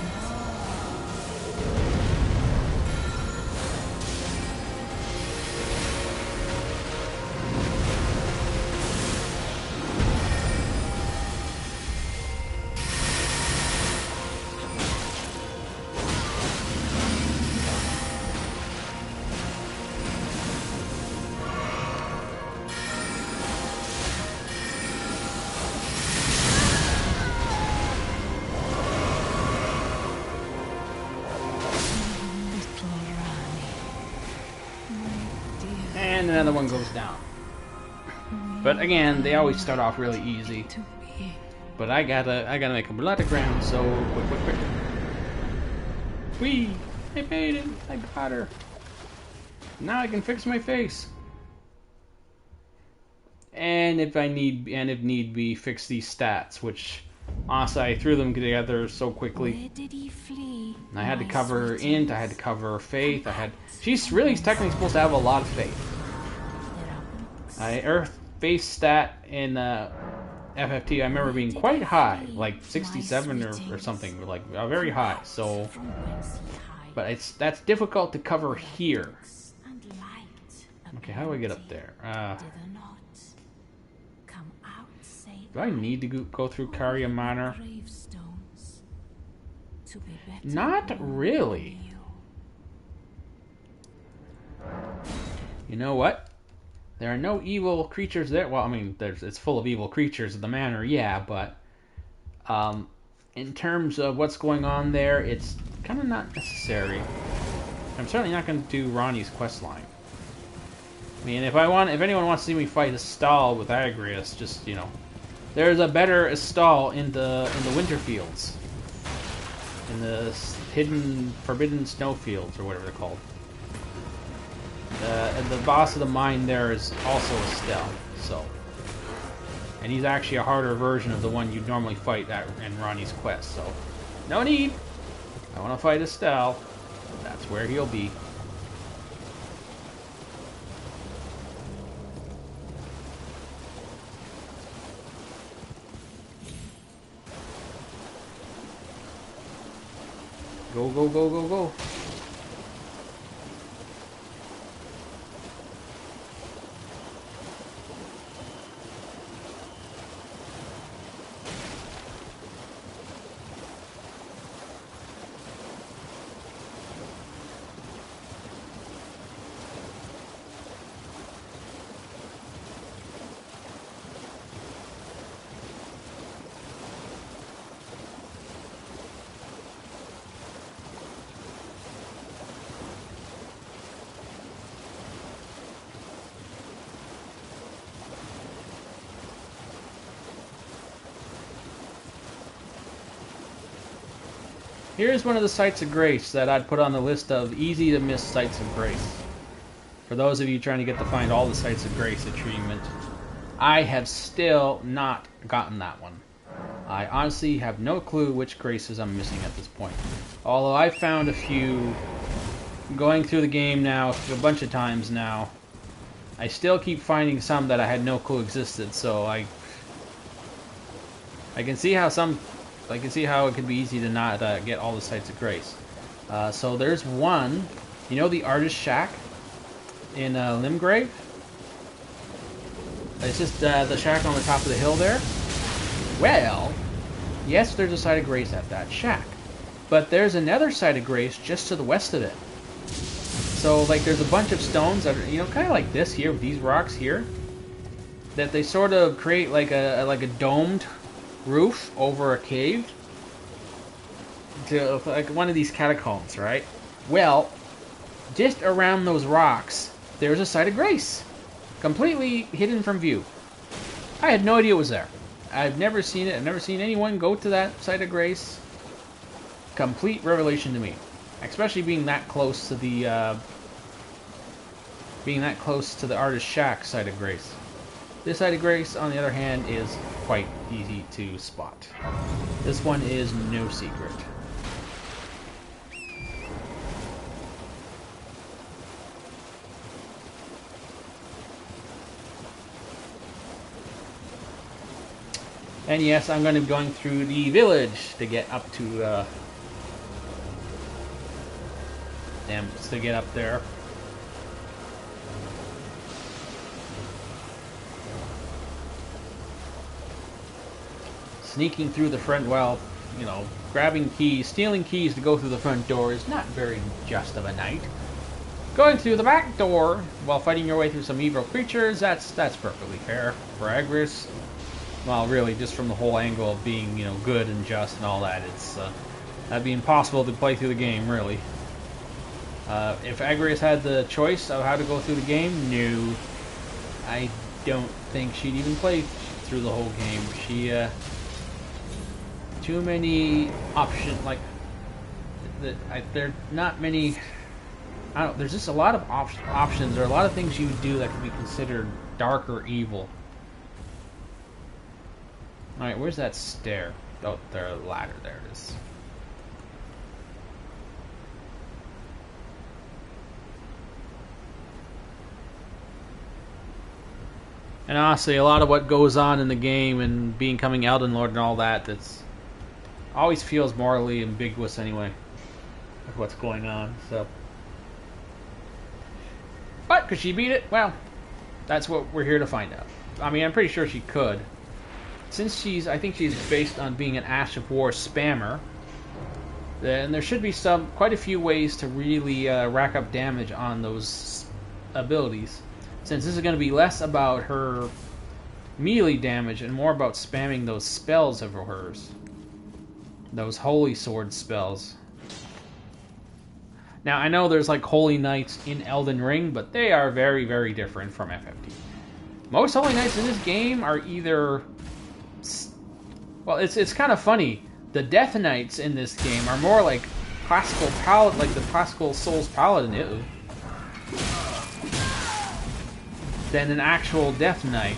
And another one goes down. But again, they always start off really easy. But I gotta make a lot of ground, so quick. Whee! I made it! I got her! Now I can fix my face. And if need be, fix these stats, which honestly I threw them together so quickly. Where did he flee? I had to cover int, I had to cover faith, she's really technically supposed to have a lot of faith. Earth faith stat in FFT I remember being quite high, like 67 or something, like very high. So, but that's difficult to cover here. Okay, how do I get up there? Do I need to go through Caria Manor? Not really. You know what? There are no evil creatures there. Well, I mean, it's full of evil creatures at the manor, yeah, but in terms of what's going on there, it's kind of not necessary. I'm certainly not going to do Ronnie's questline. I mean, if anyone wants to see me fight Astal with Agrias, just, you know, there's a better Astal in the Winterfields, in the forbidden snowfields or whatever they're called. The boss of the mine there is also Astal, so, and he's actually a harder version of the one you'd normally fight in Ronnie's quest. So, no need. I want to fight Astal. That's where he'll be. Go, go, go, go, go. Here's one of the sites of grace that I'd put on the list of easy to miss sites of grace. For those of you trying to find all the sites of grace achievement, I have still not gotten that one. I honestly have no clue which graces I'm missing at this point. Although I've found a few going through the game now a bunch of times now. I still keep finding some that I had no clue existed, so I can see how it could be easy to not get all the sites of grace. So there's one, you know, the Artist Shack in Limgrave? It's just the shack on the top of the hill there. Well, yes, there's a site of grace at that shack. But there's another site of grace just to the west of it. So, like, there's a bunch of stones that are, you know, kind of like this here, with these rocks here, that they sort of create like a domed roof over a cave, to like one of these catacombs, right? Well, just around those rocks, there's a site of grace, completely hidden from view. I had no idea it was there. I've never seen it. I've never seen anyone go to that site of grace. Complete revelation to me, especially being that close to the artist shack site of grace. This site of grace, on the other hand, is quite easy to spot. This one is no secret. And yes, I'm going to be going through the village to get up to to get up there. Sneaking through the front, well, you know, grabbing keys, stealing keys to go through the front door is not very just of a night. Going through the back door while fighting your way through some evil creatures, that's perfectly fair. For Agrias, well, really, just from the whole angle of being, you know, good and just and all that, it's that'd be impossible to play through the game, really. If Agrias had the choice of how to go through the game, no, I don't think she'd even play through the whole game. She, too many options, like, there are not many, I don't know, there's just a lot of options, or a lot of things you would do that could be considered dark or evil. Alright, where's that stair? Oh, the ladder, there it is. And honestly, a lot of what goes on in the game and becoming Elden Lord and all that, that's always feels morally ambiguous anyway, with what's going on, so. But could she beat it? Well, that's what we're here to find out. I mean, I'm pretty sure she could. Since I think she's based on being an Ash of War spammer, then there should be quite a few ways to really rack up damage on those abilities. Since this is going to be less about her melee damage and more about spamming those spells of hers. Those Holy Sword spells. Now, I know there's like Holy Knights in Elden Ring, but they are very, very different from FFT. Most Holy Knights in this game are either... Well, it's kind of funny. The Death Knights in this game are more like classical paladin, like the classical Souls Paladin, than an actual Death Knight.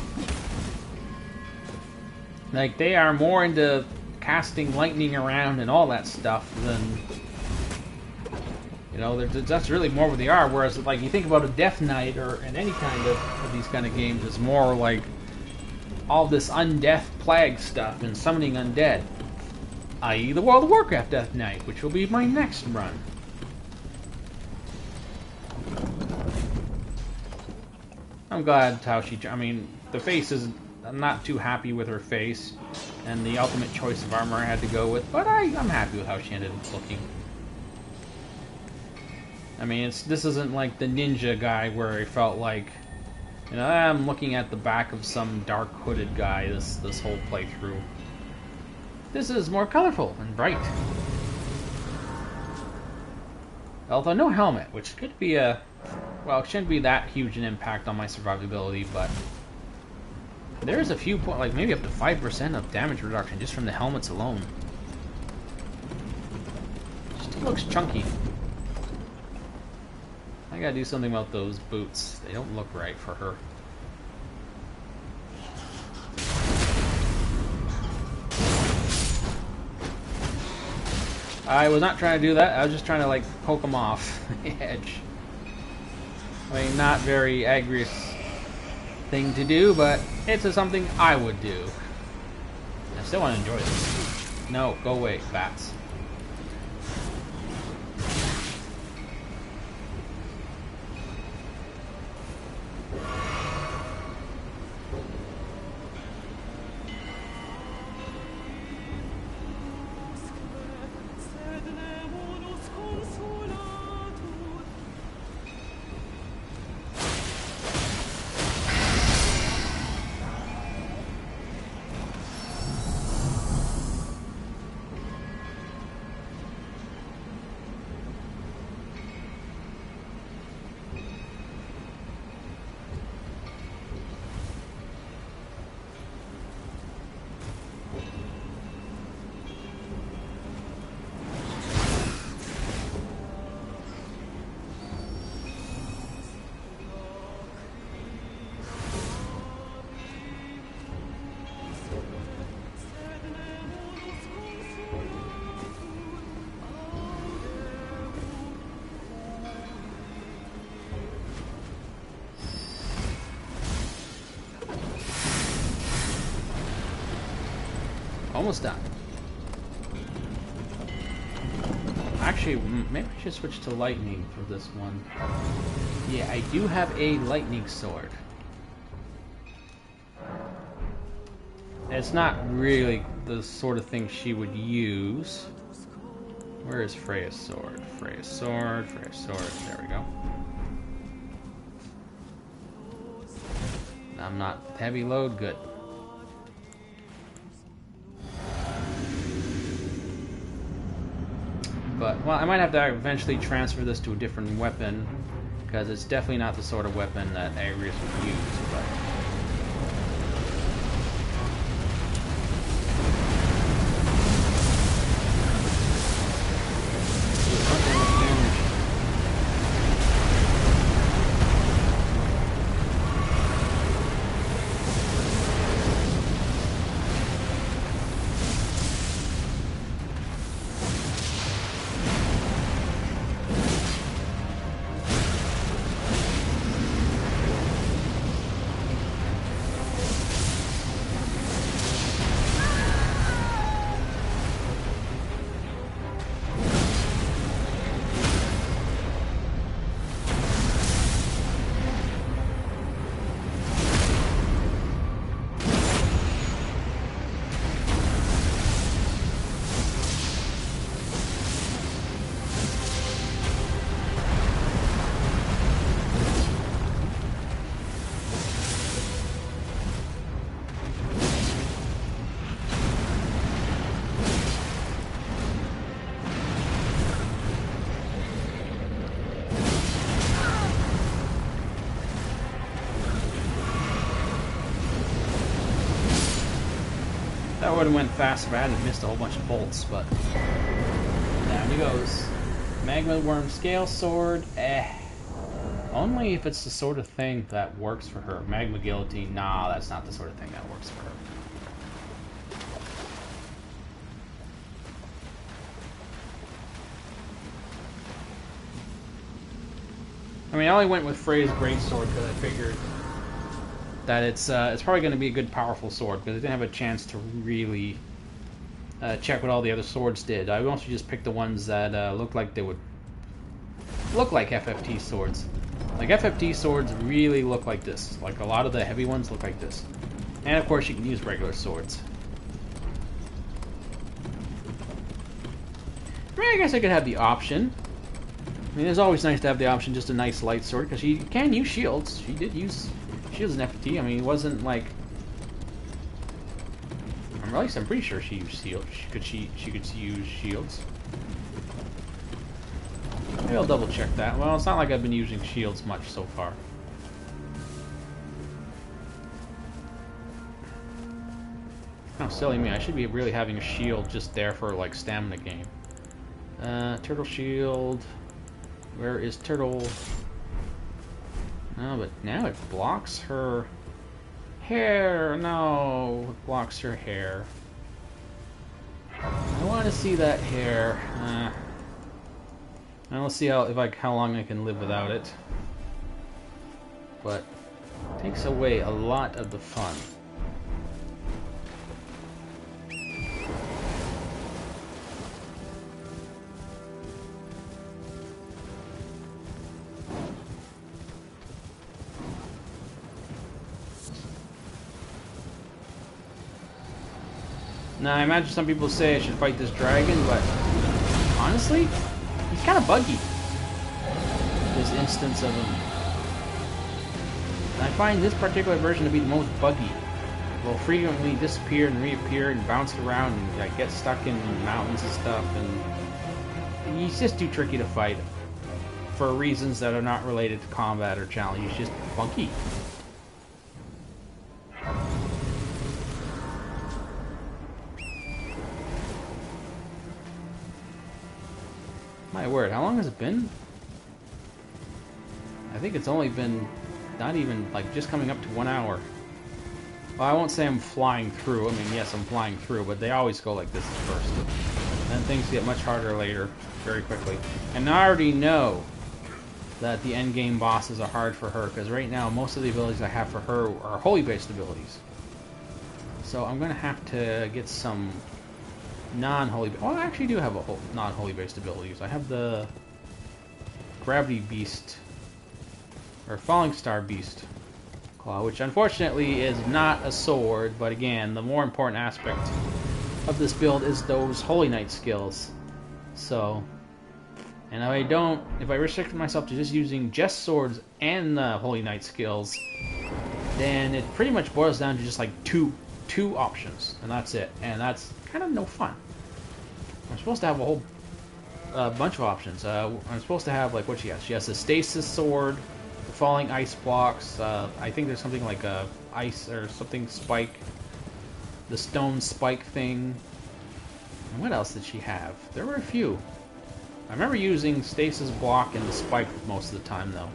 Like, they are more into casting lightning around and all that stuff than, you know, that's really more what they are. Whereas, like, you think about a Death Knight or in any kind of these kind of games, it's more like all this undeath plague stuff and summoning undead, i.e. the World of Warcraft Death Knight, which will be my next run. I'm glad how I mean, the face is... I'm not too happy with her face and the ultimate choice of armor I had to go with, but I'm happy with how she ended up looking. I mean, this isn't like the ninja guy where I felt like, you know, I'm looking at the back of some dark hooded guy this whole playthrough. This is more colorful and bright. Although no helmet, which could be a... Well, it shouldn't be that huge an impact on my survivability, but there's a few points, like maybe up to 5% of damage reduction just from the helmets alone. Just looks chunky. I gotta do something about those boots. They don't look right for her. I was not trying to do that. I was just trying to, like, poke them off the edge. I mean, not very Agrias thing to do, but it's something I would do. I still want to enjoy this. No, go away, bats. Almost done. Actually, maybe I should switch to lightning for this one. Yeah, I do have a lightning sword. It's not really the sort of thing she would use. Where is Freya's sword? Freya's sword, Freya's sword. There we go. I'm not heavy load, good. But, well, I might have to eventually transfer this to a different weapon, because it's definitely not the sort of weapon that Agrias would use, but... That would have went fast if I hadn't missed a whole bunch of bolts, but down he goes. Magma Worm Scale Sword, only if it's the sort of thing that works for her. Magma Guillotine, nah, that's not the sort of thing that works for her. I mean, I only went with Freya's Greatsword because I figured that it's probably going to be a good, powerful sword, because I didn't have a chance to really check what all the other swords did. I mostly just picked the ones that looked like they would look like FFT swords. Like, FFT swords really look like this. Like, a lot of the heavy ones look like this. And, of course, you can use regular swords. I mean, I guess I could have the option. I mean, it's always nice to have the option, just a nice light sword, because she can use shields. She did use shields in FFT. I mean, it wasn't like... at least I'm pretty sure she used shields. She could use shields. Maybe I'll double check that. Well, it's not like I've been using shields much so far. Oh, silly me. I should be really having a shield just there for, like, stamina gain. Turtle shield. Where is Turtle? No, but now it blocks her hair. No, it blocks her hair. I want to see that hair. I don't see how long I can live without it. But it takes away a lot of the fun. Now, I imagine some people say I should fight this dragon, but honestly, he's kind of buggy. This instance of him. And I find this particular version to be the most buggy. Will frequently disappear and reappear and bounce around and like, get stuck in mountains and stuff. And he's just too tricky to fight for reasons that are not related to combat or challenge. He's just funky. My word, how long has it been? I think it's only been not even like just coming up to 1 hour. Well, I won't say I'm flying through. I mean, yes, I'm flying through, but they always go like this at first. Then things get much harder later, very quickly. And I already know that the end game bosses are hard for her, because right now most of the abilities I have for her are holy based abilities. So I'm going to have to get some non-holy... Well, I actually do have a non-holy based abilities. I have the Gravity Beast, or Falling Star Beast Claw, which unfortunately is not a sword, but again, the more important aspect of this build is those Holy Knight skills. So, and if I restrict myself to just using just swords and the Holy Knight skills, then it pretty much boils down to just like two options, and that's it. And that's kind of no fun. I'm supposed to have a whole bunch of options. I'm supposed to have, like, what she has. She has the Stasis Sword, the Falling Ice Blocks. I think there's something like a ice or something spike, the Stone Spike thing. And what else did she have? There were a few. I remember using Stasis Block and the Spike most of the time, though.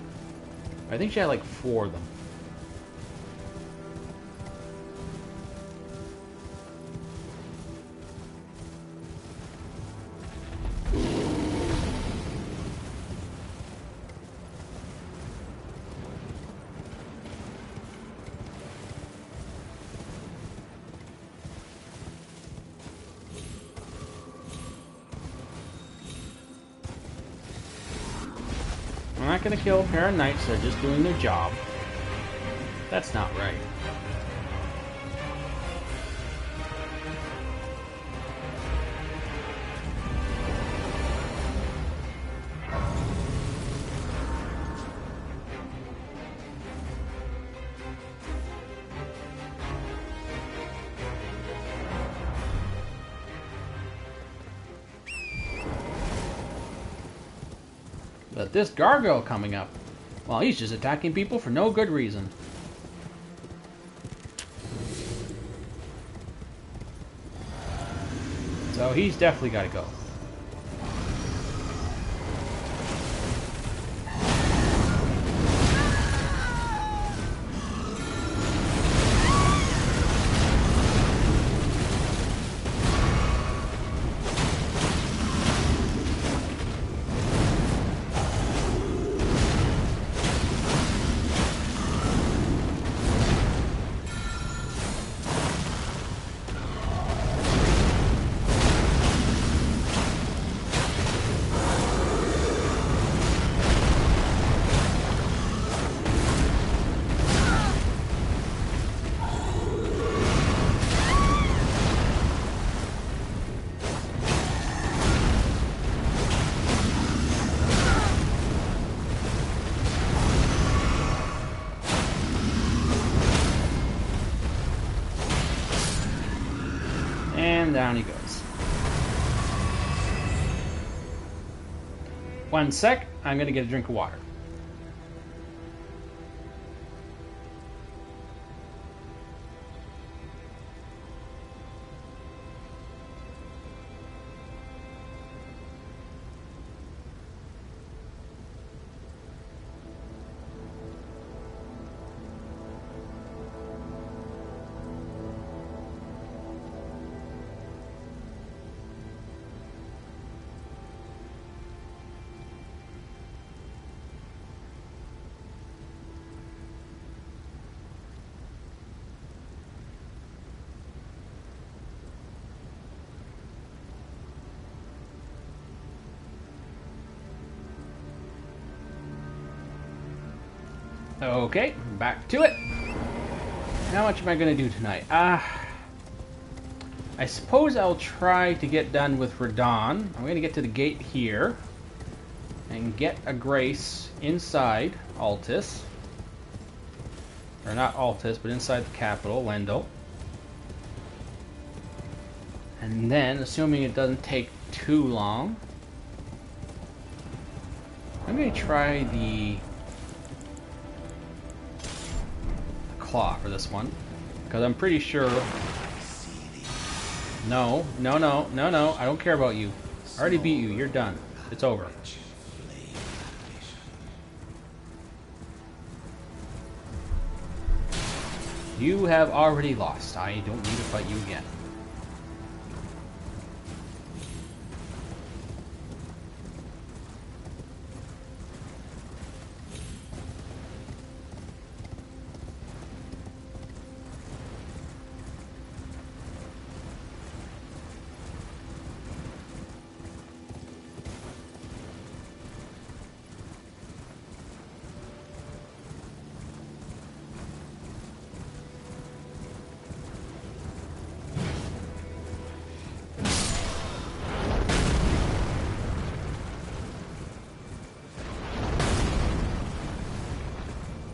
I think she had like 4 of them. I'm not going to kill a pair of knights, they're just doing their job. That's not right. But this gargoyle coming up, well, he's just attacking people for no good reason. So he's definitely got to go. And down he goes. 1 sec, I'm gonna get a drink of water. Okay, back to it. How much am I going to do tonight? I suppose I'll try to get done with Radon. I'm going to get to the gate here and get a grace inside Altus. Or not Altus, but inside the capital, Wendell. And then, assuming it doesn't take too long, I'm going to try the claw for this one, because I'm pretty sure. No, I don't care about you. I already beat you. You're done. It's over. You have already lost. I don't need to fight you again.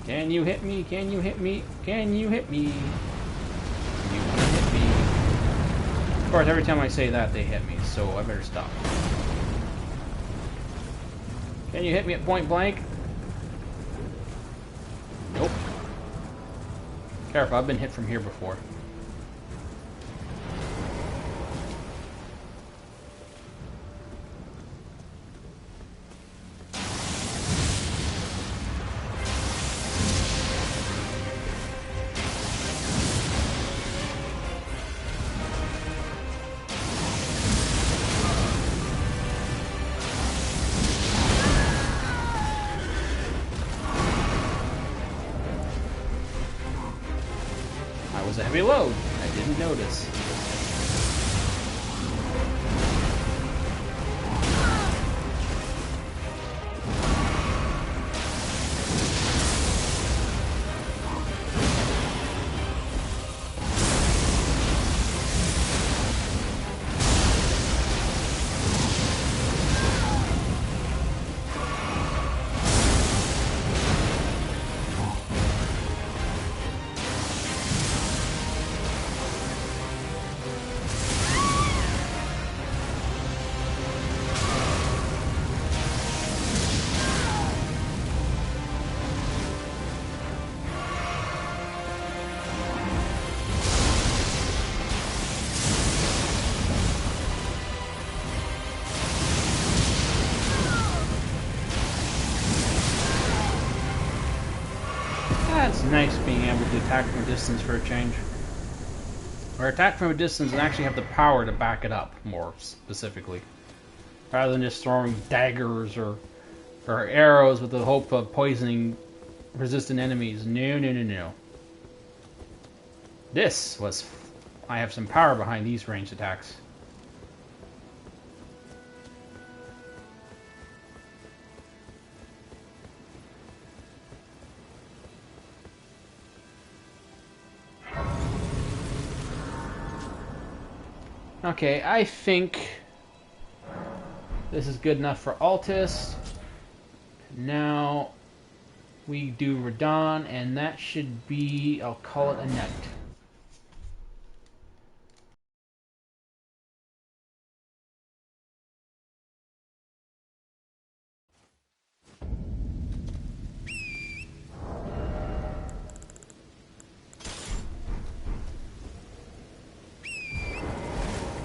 Can you hit me? Can you hit me? Can you hit me? You can hit me. Of course, every time I say that, they hit me, so I better stop. Can you hit me at point blank? Nope. Careful, I've been hit from here before. Was a heavy load. I didn't notice. It's nice being able to attack from a distance for a change. Or attack from a distance and actually have the power to back it up, more specifically. Rather than just throwing daggers or arrows with the hope of poisoning resistant enemies. No, no, no, no. This was... I have some power behind these ranged attacks. Okay, I think this is good enough for Altus. Now we do Radon, and that should be, I'll call it a night.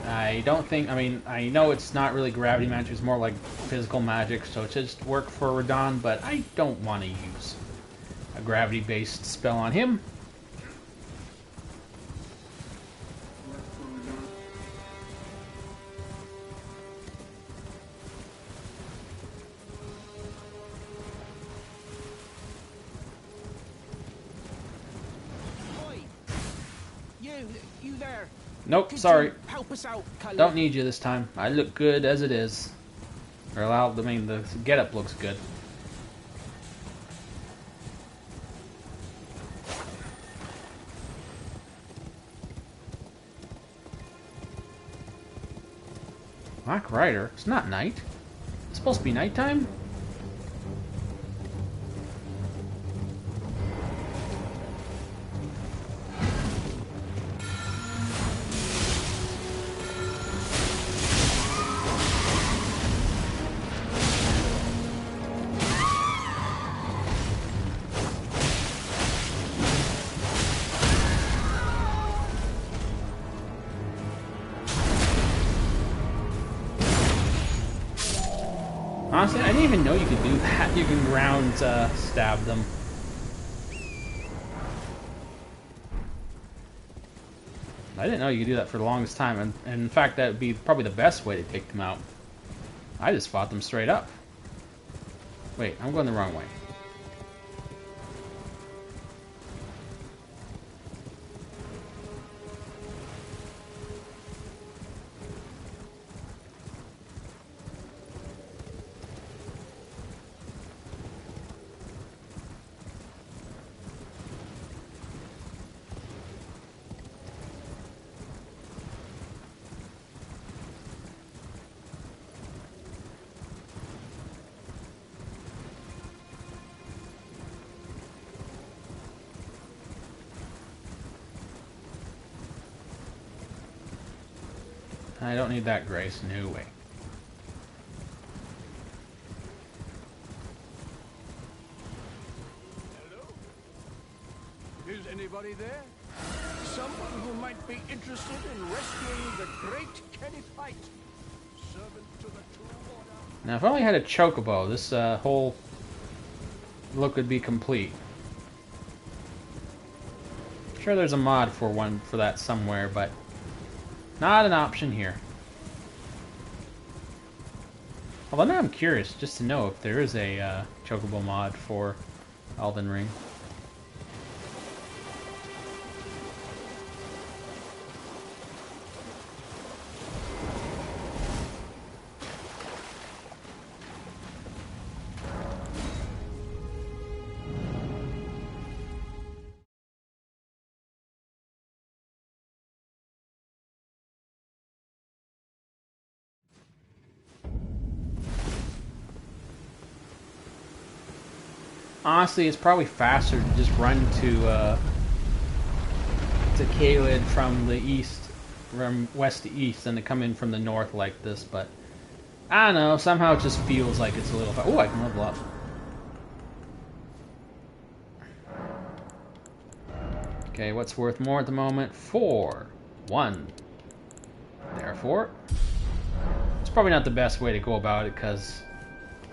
I don't think, I mean, I know it's not really gravity magic, it's more like physical magic, so it just work for Radon, but I don't want to use a gravity-based spell on him. You there? Nope, Could sorry. you help us out, Cullen? Don't need you this time. I look good as it is. Or I mean, the getup looks good. Black Rider? It's not night. It's supposed to be nighttime? Honestly, I didn't even know you could do that. You can ground stab them. I didn't know you could do that for the longest time, and in fact, that would be probably the best way to take them out. I just fought them straight up. Wait, I'm going the wrong way. I don't need that grace. No way. Hello? Is anybody there? Someone who might be interested in rescuing the great Kennyfite, servant to the True Order. Now, if I only had a chocobo, this whole look would be complete. I'm sure there's a mod for that somewhere, but not an option here. Although now I'm curious just to know if there is a chocobo mod for Elden Ring. Honestly, it's probably faster to just run to Caelid from the east, from west to east, than to come in from the north like this. But I don't know. Somehow it just feels like it's a little. Oh, I can level up. Okay, what's worth more at the moment? 4, 1. Therefore, it's probably not the best way to go about it because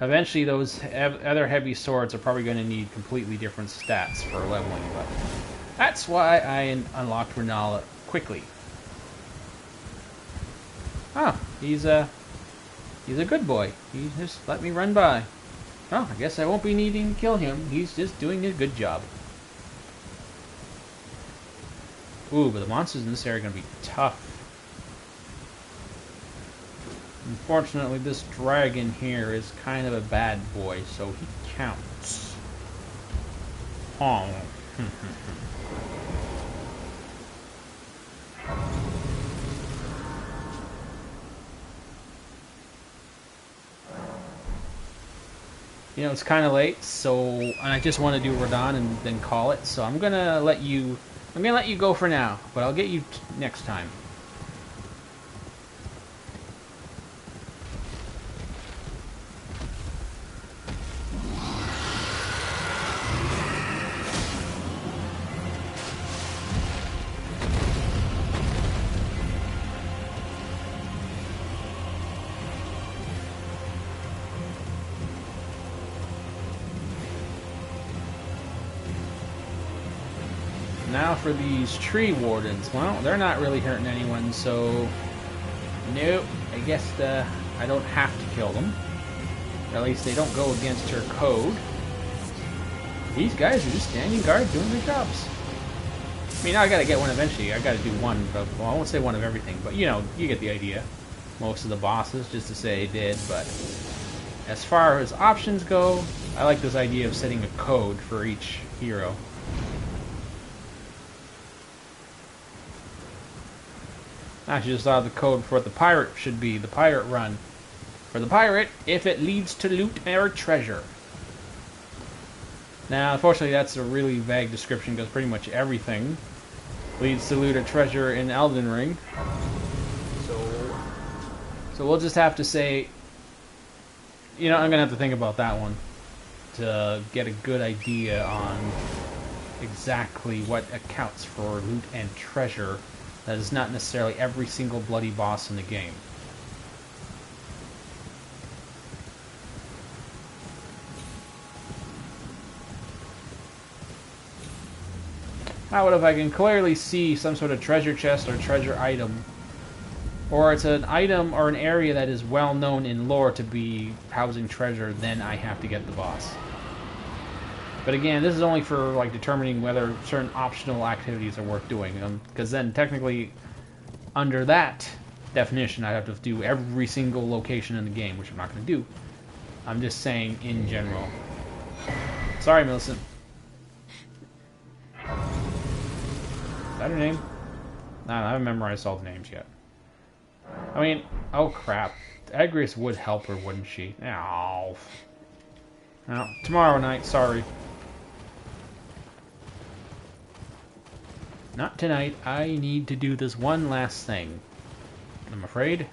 eventually those other heavy swords are probably going to need completely different stats for leveling, but that's why I unlocked Renala quickly. Oh, he's a good boy. He just let me run by. Oh, I guess I won't be needing to kill him. He's just doing a good job. Ooh, but the monsters in this area are going to be tough. Unfortunately, this dragon here is kind of a bad boy, so he counts. Oh. You know, it's kind of late, and I just want to do Radon and then call it, so I'm gonna let you go for now, but I'll get you next time. Now for these tree wardens. Well, they're not really hurting anyone, so nope. I guess I don't have to kill them. Or at least they don't go against her code. These guys are just standing guard doing their jobs. I mean, I gotta get one eventually. I gotta do one, well, I won't say one of everything, but you know, you get the idea. Most of the bosses, just to say did, but as far as options go, I like this idea of setting a code for each hero. I actually just thought the code for what the pirate should be, the pirate run. For the pirate, if it leads to loot or treasure. Now, unfortunately, that's a really vague description because pretty much everything leads to loot or treasure in Elden Ring. So we'll just have to say, you know, I'm going to have to think about that one to get a good idea on exactly what accounts for loot and treasure. That is not necessarily every single bloody boss in the game. How about if I can clearly see some sort of treasure chest or treasure item, or it's an item or an area that is well known in lore to be housing treasure, then I have to get the boss. But again, this is only for like determining whether certain optional activities are worth doing. Because then technically, under that definition, I have to do every single location in the game, which I'm not going to do. I'm just saying in general. Sorry, Millicent. Is that her name? No, I haven't memorized all the names yet. I mean, oh crap. Agrias would help her, wouldn't she? Ow. Well, tomorrow night, sorry. Not tonight. I need to do this one last thing. I'm afraid.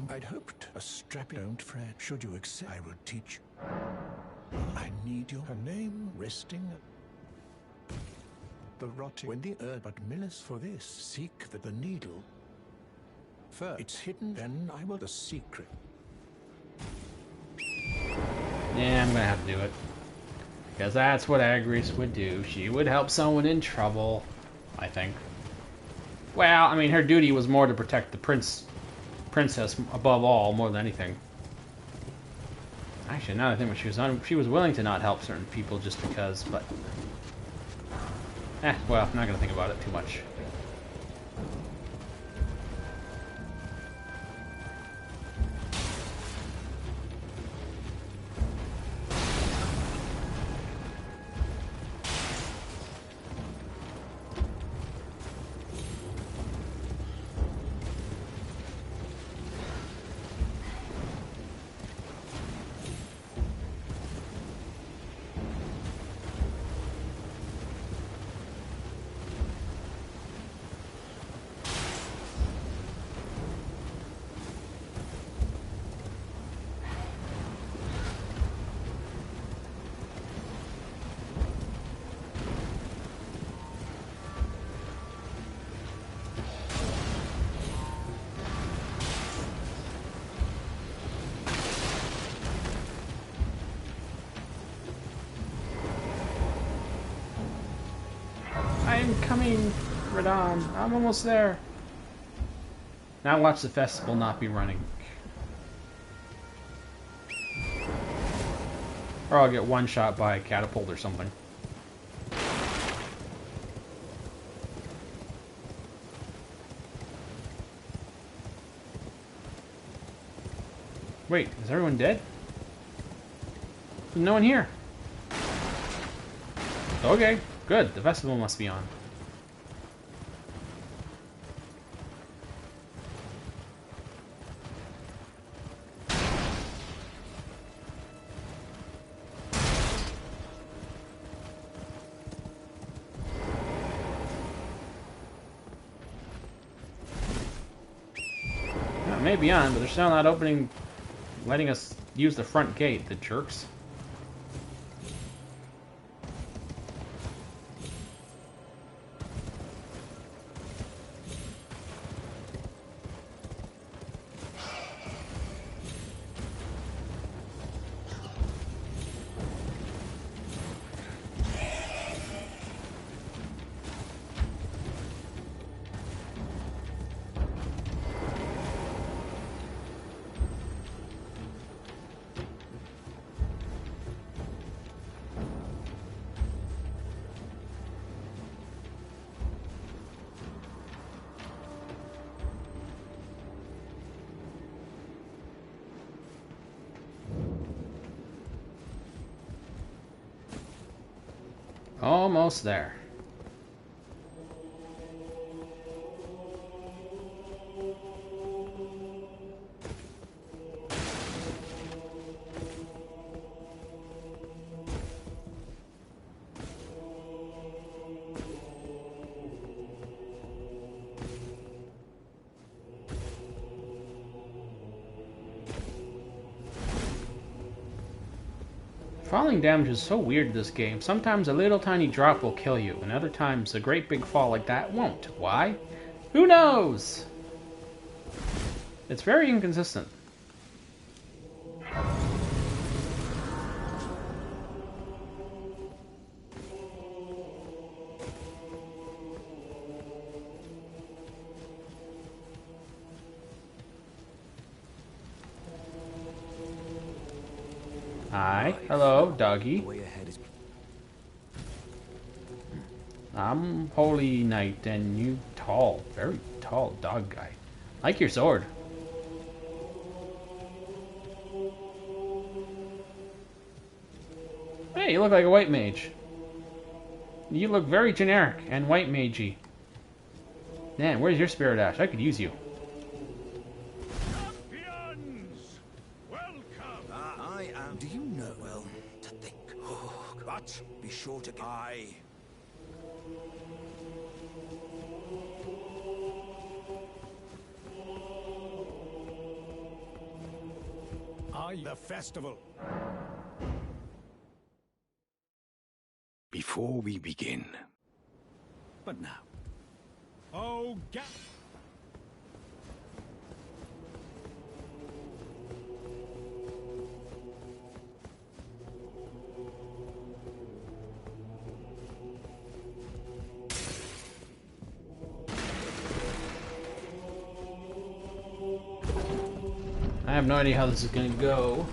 I'd hoped a strapping. Don't fret. Should you accept, I will teach. I need your her name resting. The rotting when the earth but millers for this. Seek the needle. First, it's hidden. Then I will the secret. Yeah, I'm gonna have to do it. Because that's what Agrias would do. She would help someone in trouble, I think. Well, I mean, her duty was more to protect the princess above all, more than anything. Actually, now that I think she was willing to not help certain people just because, but... well, I'm not gonna think about it too much. I'm coming, Radon. I'm almost there. Now watch the festival not be running. Or I'll get one shot by a catapult or something. Wait, is everyone dead? There's no one here. Okay, good. The festival must be on. It may be on, but they're still not opening, letting us use the front gate, the jerks. Almost there. Falling damage is so weird in this game. Sometimes a little tiny drop will kill you, and other times a great big fall like that won't. Why? Who knows? It's very inconsistent. Hi. Hello, doggy. I'm Holy Knight, and you tall, very tall dog guy. Like your sword. Hey, you look like a white mage. You look very generic and white magey. Man, where's your spirit ash? I could use you. Champions! Welcome! I am. Do you know? Well, to think. Oh, but be sure to. The festival. Before we begin, But now. Oh, I have no idea how this is going to go.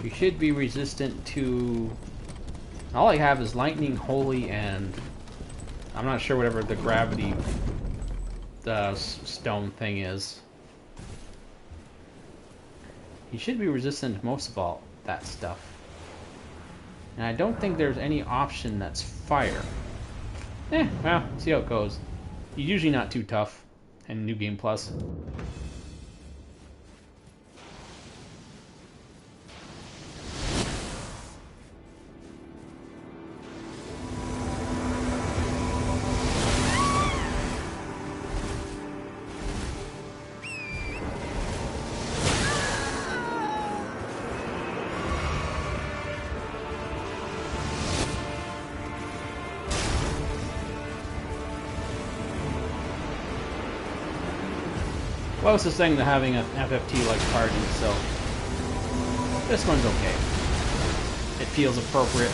You should be resistant to... All I have is lightning, holy, and... I'm not sure whatever the gravity stone thing is. You should be resistant to most of all that stuff. And I don't think there's any option that's fire. Well, see how it goes. He's usually not too tough in New Game Plus. Closest thing to having an FFT-like party, so this one's okay. It feels appropriate.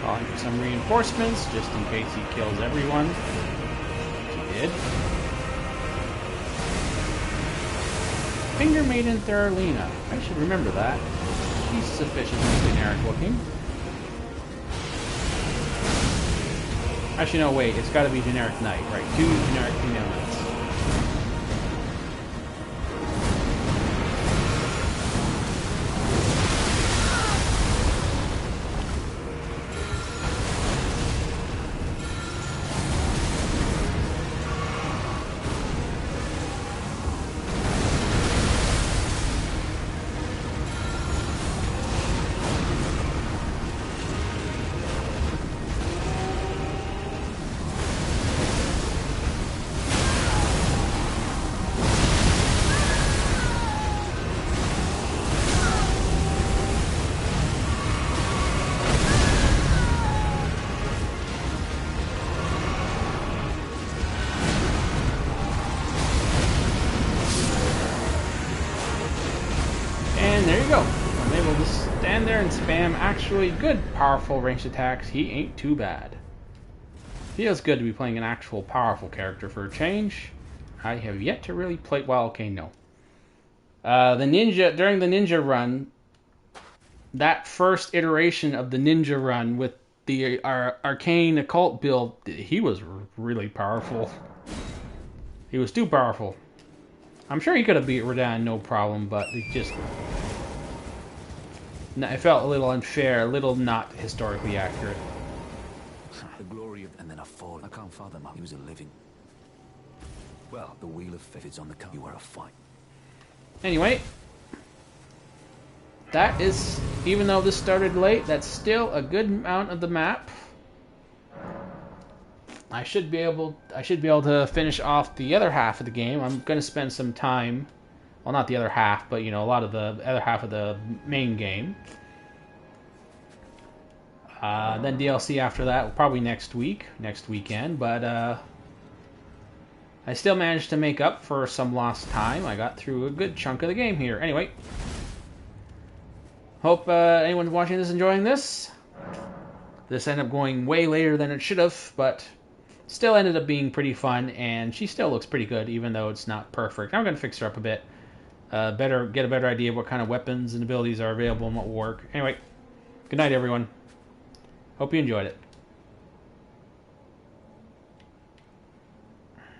Calling for some reinforcements, just in case he kills everyone. Which he did. Finger Maiden Theralina. I should remember that. She's sufficiently generic looking. Actually, no, wait. It's got to be generic knight, right? 2 generic female knights. And there you go. I'm able to stand there and spam actually good, powerful ranged attacks. He ain't too bad. Feels good to be playing an actual powerful character for a change. I have yet to really play... Well, okay, no. During the ninja run, that first iteration of the ninja run with the arcane occult build, he was really powerful. He was too powerful. I'm sure he could have beat Radahn no problem, but it just... It felt a little unfair, a little not historically accurate. The glory of... And then a fall. I can't fathom how he was a living. Well, the wheel of fate is on the come. You are a fight. Anyway, that is, even though this started late, that's still a good amount of the map. I should be able to finish off the other half of the game. I'm going to spend some time, well, not the other half, but you know, a lot of the other half of the main game. Then DLC after that, probably next weekend, but I still managed to make up for some lost time. I got through a good chunk of the game here. Anyway, hope anyone watching this is enjoying this. This ended up going way later than it should have, but still ended up being pretty fun, and she still looks pretty good, even though it's not perfect. I'm going to fix her up a bit. Get a better idea of what kind of weapons and abilities are available and what will work. Anyway, good night, everyone. Hope you enjoyed it.